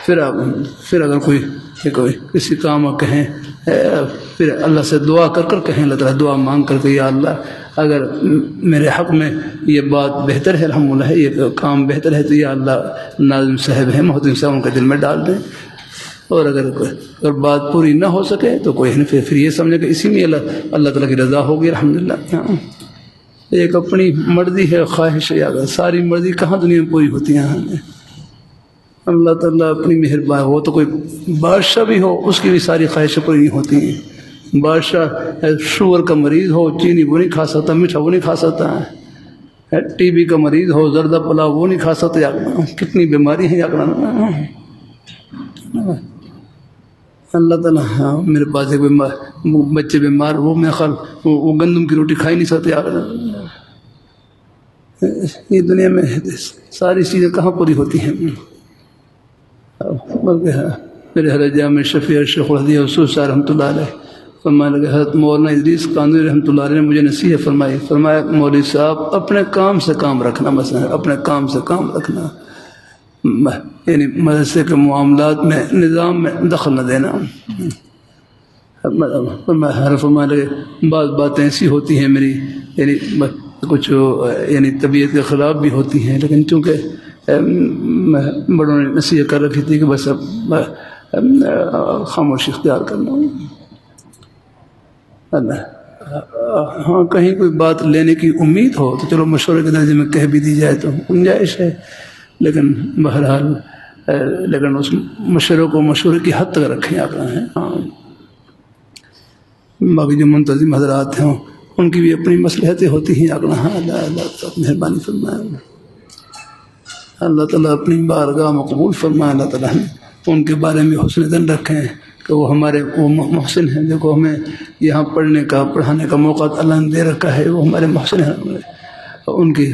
پھر اگر کوئی کسی کام کہیں، پھر اللہ سے دعا کر کہیں، اللہ تعالیٰ دعا مانگ کر کہ یا اللہ اگر میرے حق میں یہ بات بہتر ہے، الحمدللہ یہ کام بہتر ہے تو یا اللہ ناظم صاحب ہیں محترم صاحب ان کے دل میں ڈال دیں، اور اگر بات پوری نہ ہو سکے تو کوئی نہیں، پھر یہ سمجھے کہ اسی میں اللہ تعالیٰ کی رضا ہوگی، الحمدللہ۔ ایک اپنی مرضی ہے، خواہش ہے، اگر ساری مرضی کہاں دنیا میں پوری ہوتی ہیں، اللہ تعالیٰ اپنی مہربانی ہو تو کوئی بادشاہ بھی ہو اس کی بھی ساری خواہشیں پوری نہیں ہوتی ہیں، بادشاہ شوگر کا مریض ہو چینی وہ نہیں کھا سکتا، میٹھا وہ نہیں کھا سکتا ہے، ٹی بی کا مریض ہو زردہ پلاؤ وہ نہیں کھا سکتا، کتنی بیماری ہیں اللہ تعالیٰ۔ میرے پاس ایک بچے بیمار، وہ میں خیال وہ گندم کی روٹی کھائی نہیں سکتے، یہ دنیا میں ساری چیزیں کہاں پوری ہوتی ہیں، بلکہ میرے حضرت جامع شفیع شیخ الحدیث حصول صاحب رحمۃ اللہ علیہ فرمانے لگے، حضرت مولانا ادریس قاندری رحمۃ اللہ علیہ نے مجھے نصیحت فرمایا مولوی صاحب اپنے کام سے کام رکھنا، مثلا اپنے کام سے کام رکھنا، یعنی مدرسے کے معاملات میں نظام میں دخل نہ دینا۔ فرمانے لگے بعض باتیں ایسی ہوتی ہیں میری یعنی کچھ یعنی طبیعت کے خلاف بھی ہوتی ہیں، لیکن چونکہ بڑوں نے نصیحت کر رکھی تھی کہ بس اب خاموشی اختیار کرنا، ہاں کہیں کوئی بات لینے کی امید ہو تو چلو مشورے کے درجے میں کہہ بھی دی جائے تو گنجائش ہے، لیکن بہرحال لیکن اس مشورے کو مشورے کی حد تک رکھیں آپ ہیں۔ ہاں باقی جو منتظم حضرات ہیں ان کی بھی اپنی مصلحتیں ہوتی ہیں، ہاں اللہ مہربانی فرمائے۔ اللہ تعالیٰ اپنی بارگاہ میں قبول فرمائے. اللہ تعالیٰ نے ان کے بارے میں حسن ظن رکھیں کہ وہ ہمارے وہ محسن ہیں. دیکھو ہمیں یہاں پڑھنے کا پڑھانے کا موقع اللہ نے دے رکھا ہے، وہ ہمارے محسن ہیں. ان کی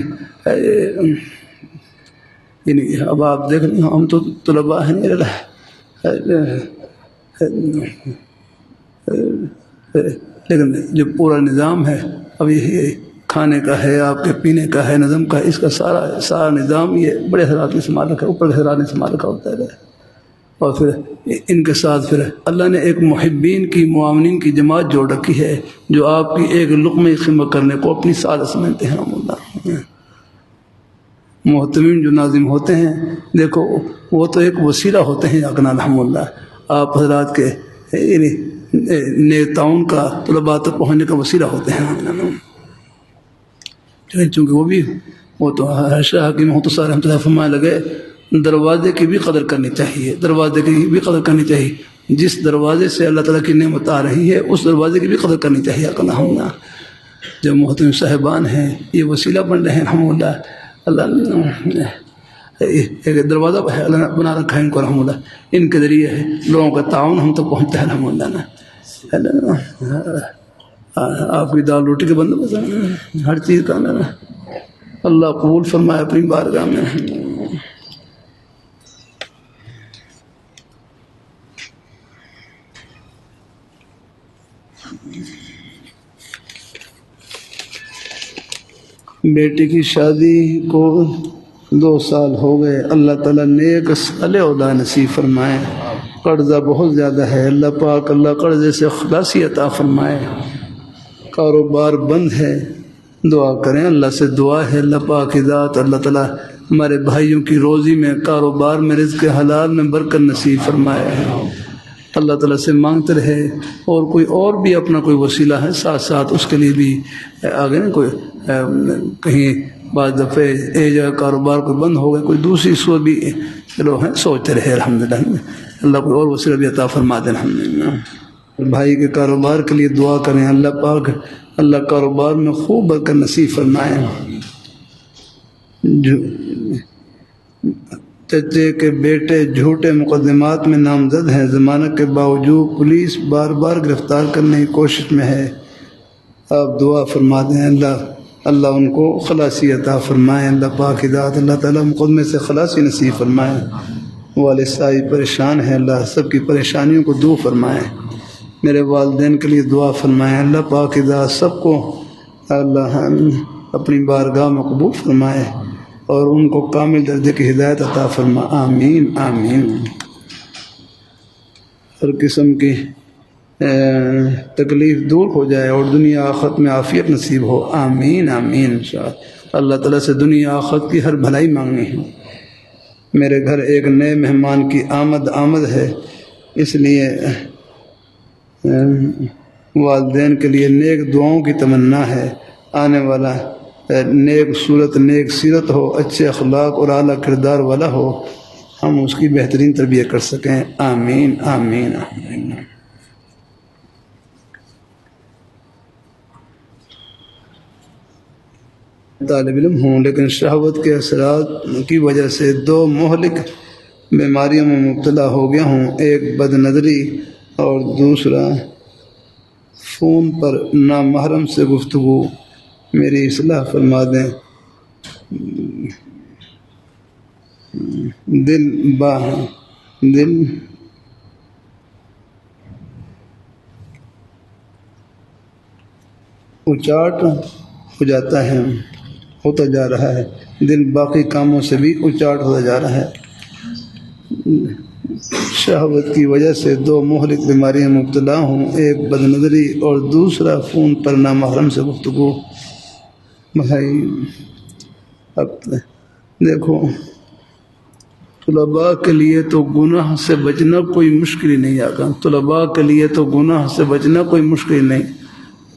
یعنی اب آپ دیکھ لیں ہم تو طلباء ہیں، لیکن جو پورا نظام ہے اب یہ کھانے کا ہے، آپ کے پینے کا ہے، نظم کا ہے، اس کا سارا نظام یہ بڑے حضرات نے سنبھال رکھا ہے، اوپر کے حضرات نے سنبھال رکھا ہوتا ہے. اور پھر ان کے ساتھ پھر اللہ نے ایک محبین کی معاونین کی جماعت جوڑ رکھی ہے جو آپ کی ایک لقمے خدمت کرنے کو اپنی سعادت سمجھتے ہیں. محتمین جو ناظم ہوتے ہیں دیکھو وہ تو ایک وسیلہ ہوتے ہیں اکنا الحمدللہ. آپ حضرات کے نیک تعاون کا طلباء تک پہنچنے کا وسیلہ ہوتے ہیں. چونکہ وہ تو شاہ کی مختصر رحمۃ اللہ فرمانے لگے دروازے کی بھی قدر کرنی چاہیے، دروازے کی بھی قدر کرنی چاہیے. جس دروازے سے اللہ تعالیٰ کی نعمت آ رہی ہے اس دروازے کی بھی قدر کرنی چاہیے. الحمدللہ جو محترم صاحبان ہیں یہ وسیلہ بن رہے ہیں الحمدللہ. اللہ ایک دروازہ اللہ نے بنا رکھا ہے ان کو الحمدللہ. ان کے ذریعے ہے لوگوں کا تعاون ہم تک پہنچتا ہے الحمدللہ. آپ کی دال روٹی کے بندوبست ہر چیز کا اللہ قبول فرمائے اپنی بارگاہ میں. بیٹی کی شادی کو 2 سال ہو گئے. اللہ تعالیٰ نیک صالح اولاد نصیب فرمائے. قرضہ بہت زیادہ ہے، اللہ پاک اللہ قرضے سے خلاصی عطا فرمائے. کاروبار بند ہے، دعا کریں، اللہ سے دعا ہے اللہ پاک کی ذات اللہ تعالیٰ ہمارے بھائیوں کی روزی میں، کاروبار میں، رزق حلال میں برکت نصیب فرمائے. اللہ تعالیٰ سے مانگتے رہے. اور کوئی اور بھی اپنا کوئی وسیلہ ہے ساتھ ساتھ اس کے لیے بھی آگے نا کوئی کہیں بعض دفعہ ایک جگہ کاروبار کوئی بند ہو گیا، کوئی دوسری صورت بھی چلو ہیں سوچتے رہے الحمدللہ. اللہ کوئی اور وسیلہ بھی عطا فرما دے الحمدللہ. بھائی کے کاروبار کے لیے دعا کریں، اللہ پاک اللہ کاروبار میں خوب برکت نصیب فرمائے. چچے کے بیٹے جھوٹے مقدمات میں نامزد ہیں، ضمانت کے باوجود پولیس بار بار گرفتار کرنے کی کوشش میں ہے. آپ دعا فرما دیں اللہ ان کو خلاصی عطا فرمائے. اللہ پاک ذات اللہ تعالیٰ مقدمے سے خلاصی نصیب فرمائے. والد صاحب پریشان ہیں، اللہ سب کی پریشانیوں کو دور فرمائے. میرے والدین کے لیے دعا فرمائے. اللہ پاک ذات سب کو اللہ اپنی بارگاہ میں قبول فرمائے اور ان کو کامل درجے کی ہدایت عطا فرما. آمین آمین. ہر قسم کی تکلیف دور ہو جائے اور دنیا آخرت میں عافیت نصیب ہو. آمین آمین. اللہ تعالیٰ سے دنیا آخرت کی ہر بھلائی مانگنی ہے. میرے گھر ایک نئے مہمان کی آمد ہے، اس لیے والدین کے لیے نیک دعاؤں کی تمنا ہے. آنے والا نیک صورت نیک سیرت ہو، اچھے اخلاق اور اعلیٰ کردار والا ہو، ہم اس کی بہترین تربیت کر سکیں. آمین آمین آمین. طالب علم ہوں لیکن شہوت کے اثرات کی وجہ سے 2 مہلک بیماریوں میں مبتلا ہو گیا ہوں. ایک بد نظری اور دوسرا فون پر نامحرم سے گفتگو. میری اصلاح فرما دیں. دل اچاٹ ہو جاتا ہے، ہوتا جا رہا ہے. دل باقی کاموں سے بھی اچاٹ ہوتا جا رہا ہے. شہوت کی وجہ سے 2 مہلک بیماریاں مبتلا ہوں، ایک بد نظری اور دوسرا فون پر نامحرم سے گفتگو. بھائی اب دیکھو طلباء کے لیے تو گناہ سے بچنا کوئی مشکل ہی نہیں آگا. طلباء کے لیے تو گناہ سے بچنا کوئی مشکل نہیں.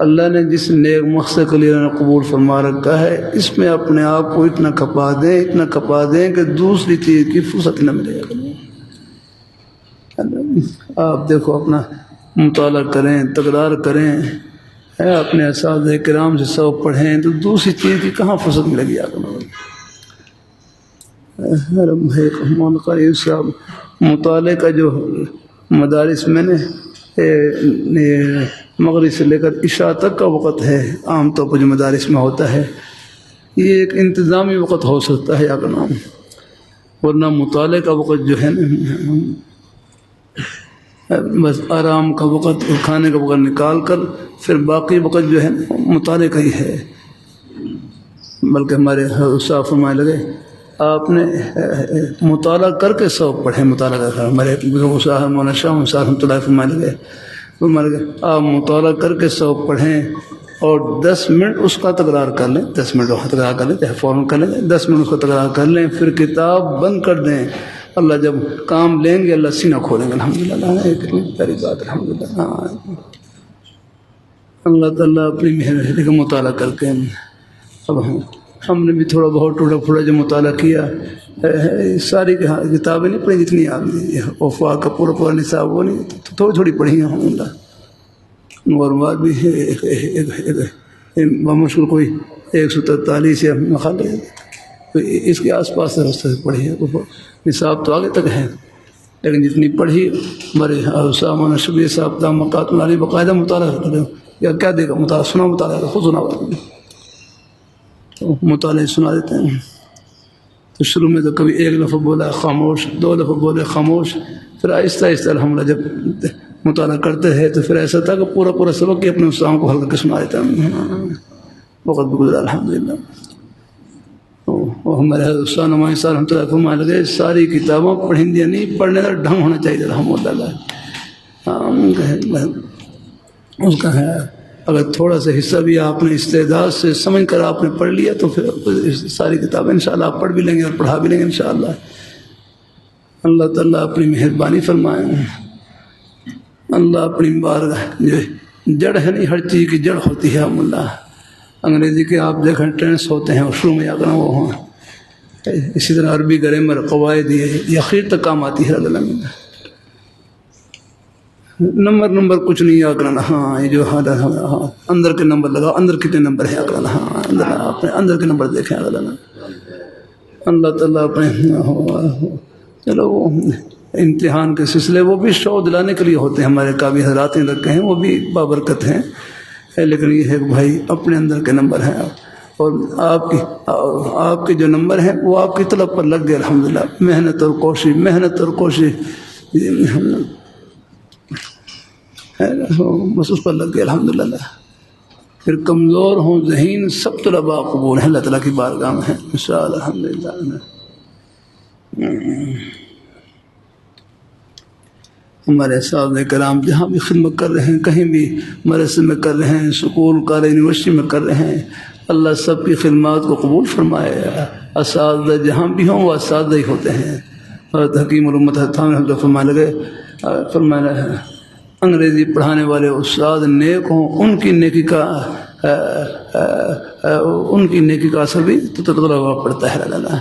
اللہ نے جس نیک مقصد کے لیے قبول فرما رکھا ہے اس میں اپنے آپ کو اتنا کھپا دیں کہ دوسری چیز کی فرصت نہ ملے. آپ دیکھو اپنا مطالعہ کریں، تکرار کریں، اپنے اساتذہ کرام سے سبق پڑھیں تو دوسری چیز کی کہاں فرصت ملے گی. بھائی رحمان قریب صاحب مطالعے کا جو مدارس میں نے مغرب سے لے کر عشاء تک کا وقت ہے، عام طور پر جو مدارس میں ہوتا ہے، یہ ایک انتظامی وقت ہو سکتا ہے یا نام، ورنہ مطالعے کا وقت جو ہے نا بس آرام کا وقت اور کھانے کا وقت نکال کر پھر باقی وقت جو ہے مطالعے کا ہی ہے۔ بلکہ ہمارے استاد فرمانے لگے آپ نے مطالعہ کر کے سبق پڑھیں، مطالعہ کر کے، ہمارے استاد مولانا شاہ صاحب رحمۃ اللہ فرمانے لگے آپ مطالعہ کر کے سبق پڑھیں اور 10 منٹ اس کا تکرار کر لیں، 10 منٹ وہاں تکرار کر لیں، چاہے فوراً کر لیں، 10 منٹ اس کا تکرار کر لیں، پھر کتاب بند کر دیں۔ اللہ جب کام لیں گے اللہ سینہ کھولیں گے۔ الحمدللہ کتنی پیاری بات، الحمدللہ۔ اللہ تعالیٰ اپنی مہربانی کا مطالعہ کر کے اب ہم نے بھی تھوڑا بہت ٹوٹا پھوٹا جو مطالعہ کیا، ساری کتابیں نہیں پڑھی جتنی آپ نے، وفا کا پورا نصاب وہ نہیں، تھوڑی تھوڑی پڑھی ہیں الحمد للہ۔ اور بعد بھی بمشکل کوئی 143 یا مخال اس کے آس پاس راستے سے پڑھی ہے، نصاب تو آگے تک ہے، لیکن جتنی پڑھی ہمارے مولانا شبیر صاحب مقات علی باقاعدہ مطالعہ کرے یا کیا دے گا مطالعہ، سنا مطالعہ خود سنا مطالعے سنا دیتے ہیں۔ تو شروع میں تو کبھی 1 لفظ بولا خاموش، 2 لفظ بولے خاموش، پھر آہستہ آہستہ الحمدللہ جب مطالعہ کرتے ہیں تو پھر ایسا تھا کہ پورا سبق کہ اپنے استادوں کو حل کر کے سنا دیتا ہوں۔ وقت بھی گزرا الحمدللہ۔ اور ہمارے استاد نمائیں صاحب رحمۃ اللہ فرمانے لگے ساری کتابوں پڑھیں دیا نہیں، پڑھنے کا ڈھنگ ہونا چاہیے الحمدللہ۔ اس کا ہے اگر تھوڑا سا حصہ بھی آپ نے استعداد سے سمجھ کر آپ نے پڑھ لیا تو پھر ساری کتابیں انشاءاللہ آپ پڑھ بھی لیں گے اور پڑھا بھی لیں گے انشاءاللہ۔ اللہ تعالیٰ اپنی مہربانی فرمائے۔ اللہ اپنی بارگاہ جو جڑ ہے نہیں، ہر چیز کی جڑ ہوتی ہے اللہ۔ انگریزی کے آپ دیکھیں ٹرینس ہوتے ہیں، شروع میں اگر وہ ہوں، اسی طرح عربی گرامر قواعد یہ اخیر تک کام آتی ہے۔ اللہ نمبر کچھ نہیں یاد کرنا، ہاں یہ جو ہاں اندر کے نمبر لگاؤ، اندر کتنے نمبر ہیں کرنا، ہاں اپنے اندر کے نمبر دیکھیں اللہ تعالیٰ اپنے۔ چلو وہ امتحان کے سلسلے وہ بھی شوق دلانے کے لیے ہوتے ہیں، ہمارے قابل حضرات نے رکھے ہیں، وہ بھی بابرکت ہیں، لیکن یہ ہے کہ بھائی اپنے اندر کے نمبر ہیں اور آپ کے جو نمبر ہیں وہ آپ کی طلب پر لگ گئے الحمدللہ۔ محنت اور کوشش بس اس پر لگ گئے الحمدللہ۔ پھر کمزور ہوں ذہین سب طلباء قبول ہیں اللہ تعالیٰ کی بارگاہ میں ہیں انشاءاللہ الحمدللہ۔ ہمارے اساتذہ کرام جہاں بھی خدمت کر رہے ہیں، کہیں بھی مدرسے میں کر رہے ہیں، سکول کالج یونیورسٹی میں کر رہے ہیں، اللہ سب کی خدمات کو قبول فرمائے۔ اساتذہ جہاں بھی ہوں وہ اساتذہ ہی ہوتے ہیں۔ حضرت حکیم الامت حضرت فرمایا انگریزی پڑھانے والے استاد نیک ہوں، ان کی نیکی کا اثر بھی طلباء پڑتا ہے اللہ۔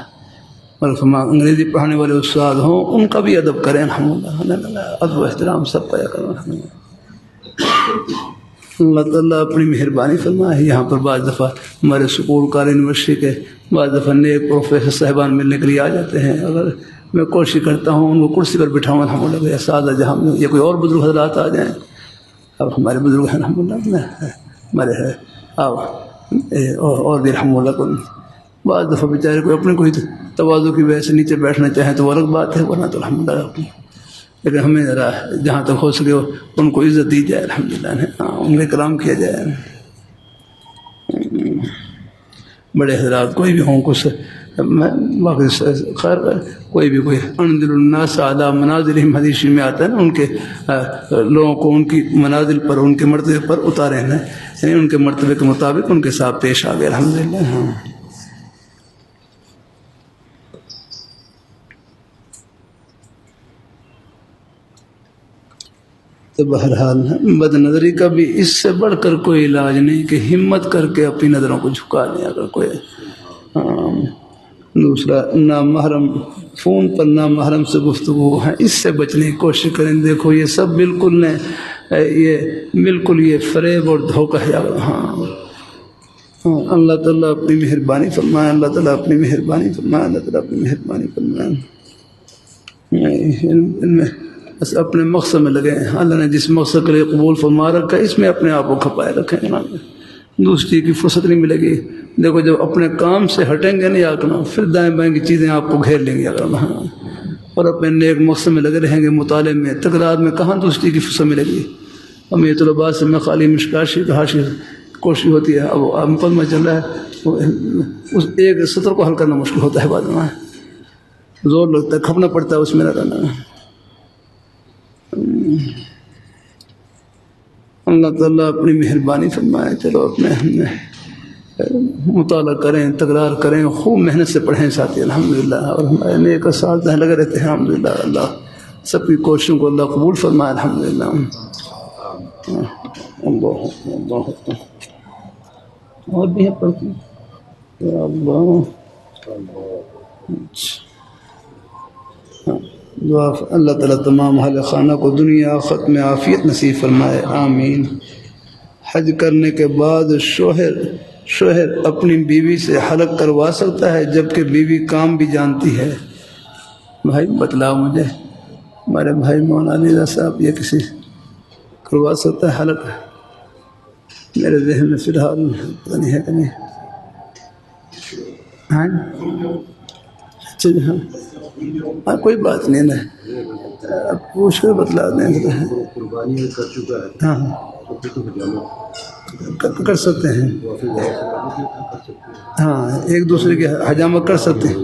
اور انگریزی پڑھانے والے استاد ہوں ان کا بھی ادب کریں الحمدللہ، ادب و احترام سب کا کریں الحمدللہ۔ اللہ تعالیٰ اپنی مہربانی فرمائے۔ یہاں پر بعض دفعہ ہمارے سکول کالج یونیورسٹی کے بعض دفعہ نیک پروفیسر صاحبان ملنے کے لیے آ جاتے ہیں، اگر میں کوشش کرتا ہوں ان کو کرسی پر بٹھاؤں الحمدللہ، اساتذہ جہاں یا کوئی اور بزرگ حضرات آ جائیں، اب ہمارے بزرگ ہیں الحمدللہ، ہمارے ہے اور بھی الحمدللہ۔ بعض دفعہ بیچارے کوئی اپنے کوئی تواضع کی وجہ سے نیچے بیٹھنا چاہیں تو وہ الگ بات ہے، ورنہ تو الحمدللہ، لیکن ہمیں ذرا جہاں تک ہو سکے ان کو عزت دی جائے الحمدللہ، ان کے کلام کیا جائے۔ بڑے حضرات کوئی بھی ہوں، کچھ باقی خیر کوئی بھی کوئی انزل الناس علی منازلہم حدیث میں آتا ہے نا، ان کے لوگوں کو ان کی منازل پر، ان کے مرتبے پر اتارے ہیں، یعنی ان کے مرتبے کے مطابق ان کے ساتھ پیش آ گئے الحمدللہ۔ تو بہرحال بد نظری کا بھی اس سے بڑھ کر کوئی علاج نہیں کہ ہمت کر کے اپنی نظروں کو جھکا لیں۔ اگر کوئی دوسرا نامحرم فون پر نامحرم سے گفتگو ہے، اس سے بچنے کی کوشش کریں۔ دیکھو یہ سب بالکل یہ فریب اور دھوکہ ہے۔ ہاں اللہ تعالیٰ اپنی مہربانی فرمائے، اللہ تعالیٰ اپنی مہربانی فرمائے، اللہ تعالیٰ اپنی مہربانی فرمائے۔ ان میں بس اپنے مقصد میں لگے ہیں، اللہ نے جس مقصد کے لیے قبول فرما رکھا ہے اس میں اپنے آپ کو کھپائے رکھیں گے، دوسری کی فرصت نہیں ملے گی۔ دیکھو جب اپنے کام سے ہٹیں گے نہیں آکنا، پھر دائیں بائیں کی چیزیں آپ کو گھیر لیں گے اور اپنے نیک مقصد میں لگے رہیں گے، مطالعے میں، تکرار میں، کہاں دوسری کی فرصت ملے گی۔ ہمیں طلباء سے میں خالی مشکاشی کا حاشی کوشش ہوتی ہے، اب مقدمہ چل رہا ہے، اس ایک سطر کو حل کرنا مشکل ہوتا ہے، بعد میں زور لگتا ہے، کھپنا پڑتا ہے اس میں رہنا۔ اللہ تعالیٰ اپنی مہربانی فرمائے۔ چلو اپنے مطالعہ کریں، تکرار کریں، خوب محنت سے پڑھیں ساتھی الحمدللہ، اور ہمارے نیک اساتذہ لگے رہتے ہیں الحمدللہ۔ اللہ سب کی کوششوں کو اللہ قبول فرمائے الحمدللہ۔ اللہ اللہ اور بھی ہے پڑھتی اللہ دعا اللہ تعالیٰ تمام اہل خانہ کو دنیا آخرت میں عافیت نصیب فرمائے، آمین۔ حج کرنے کے بعد شوہر اپنی بیوی سے حلق کروا سکتا ہے جبکہ بیوی کام بھی جانتی ہے؟ بھائی بتلاؤ مجھے، ہمارے بھائی مولانا علی رضا صاحب، یہ کسی کروا سکتا ہے حلق؟ میرے ذہن میں فی الحال پتہ نہیں ہے کہ نہیں۔ ہاں اچھا ہاں کوئی بات نہیں نا، اب پوچھ کر بتلا دیں گے۔ ہاں کر سکتے ہیں، ہاں ایک دوسرے کی حجامت کر سکتے ہیں،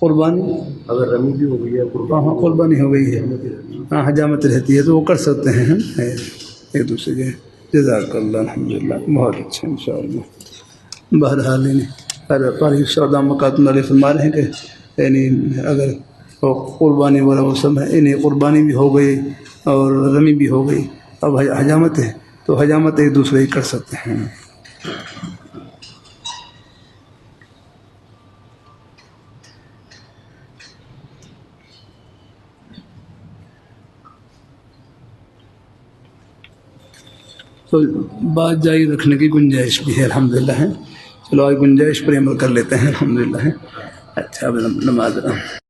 قربانی اگر رمی بھی ہو گئی ہے، ہاں قربانی ہو گئی ہے، ہاں حجامت رہتی ہے تو وہ کر سکتے ہیں ایک دوسرے کے۔ جزاک اللہ الحمدللہ، بہت اچھا انشاءاللہ۔ بہرحال پاری سودا مقاتم علیہ فرما رہے ہیں کہ یعنی اگر قربانی والا موسم ہے، یعنی قربانی بھی ہو گئی اور رمی بھی ہو گئی، اب حجامت ہے تو حجامت ایک دوسرے ہی کر سکتے ہیں۔ تو بات جاری رکھنے کی گنجائش بھی ہے الحمدللہ ہے۔ چلو آج گنجائش پر عمل کر لیتے ہیں الحمدللہ ہے۔ اچھا اب نماز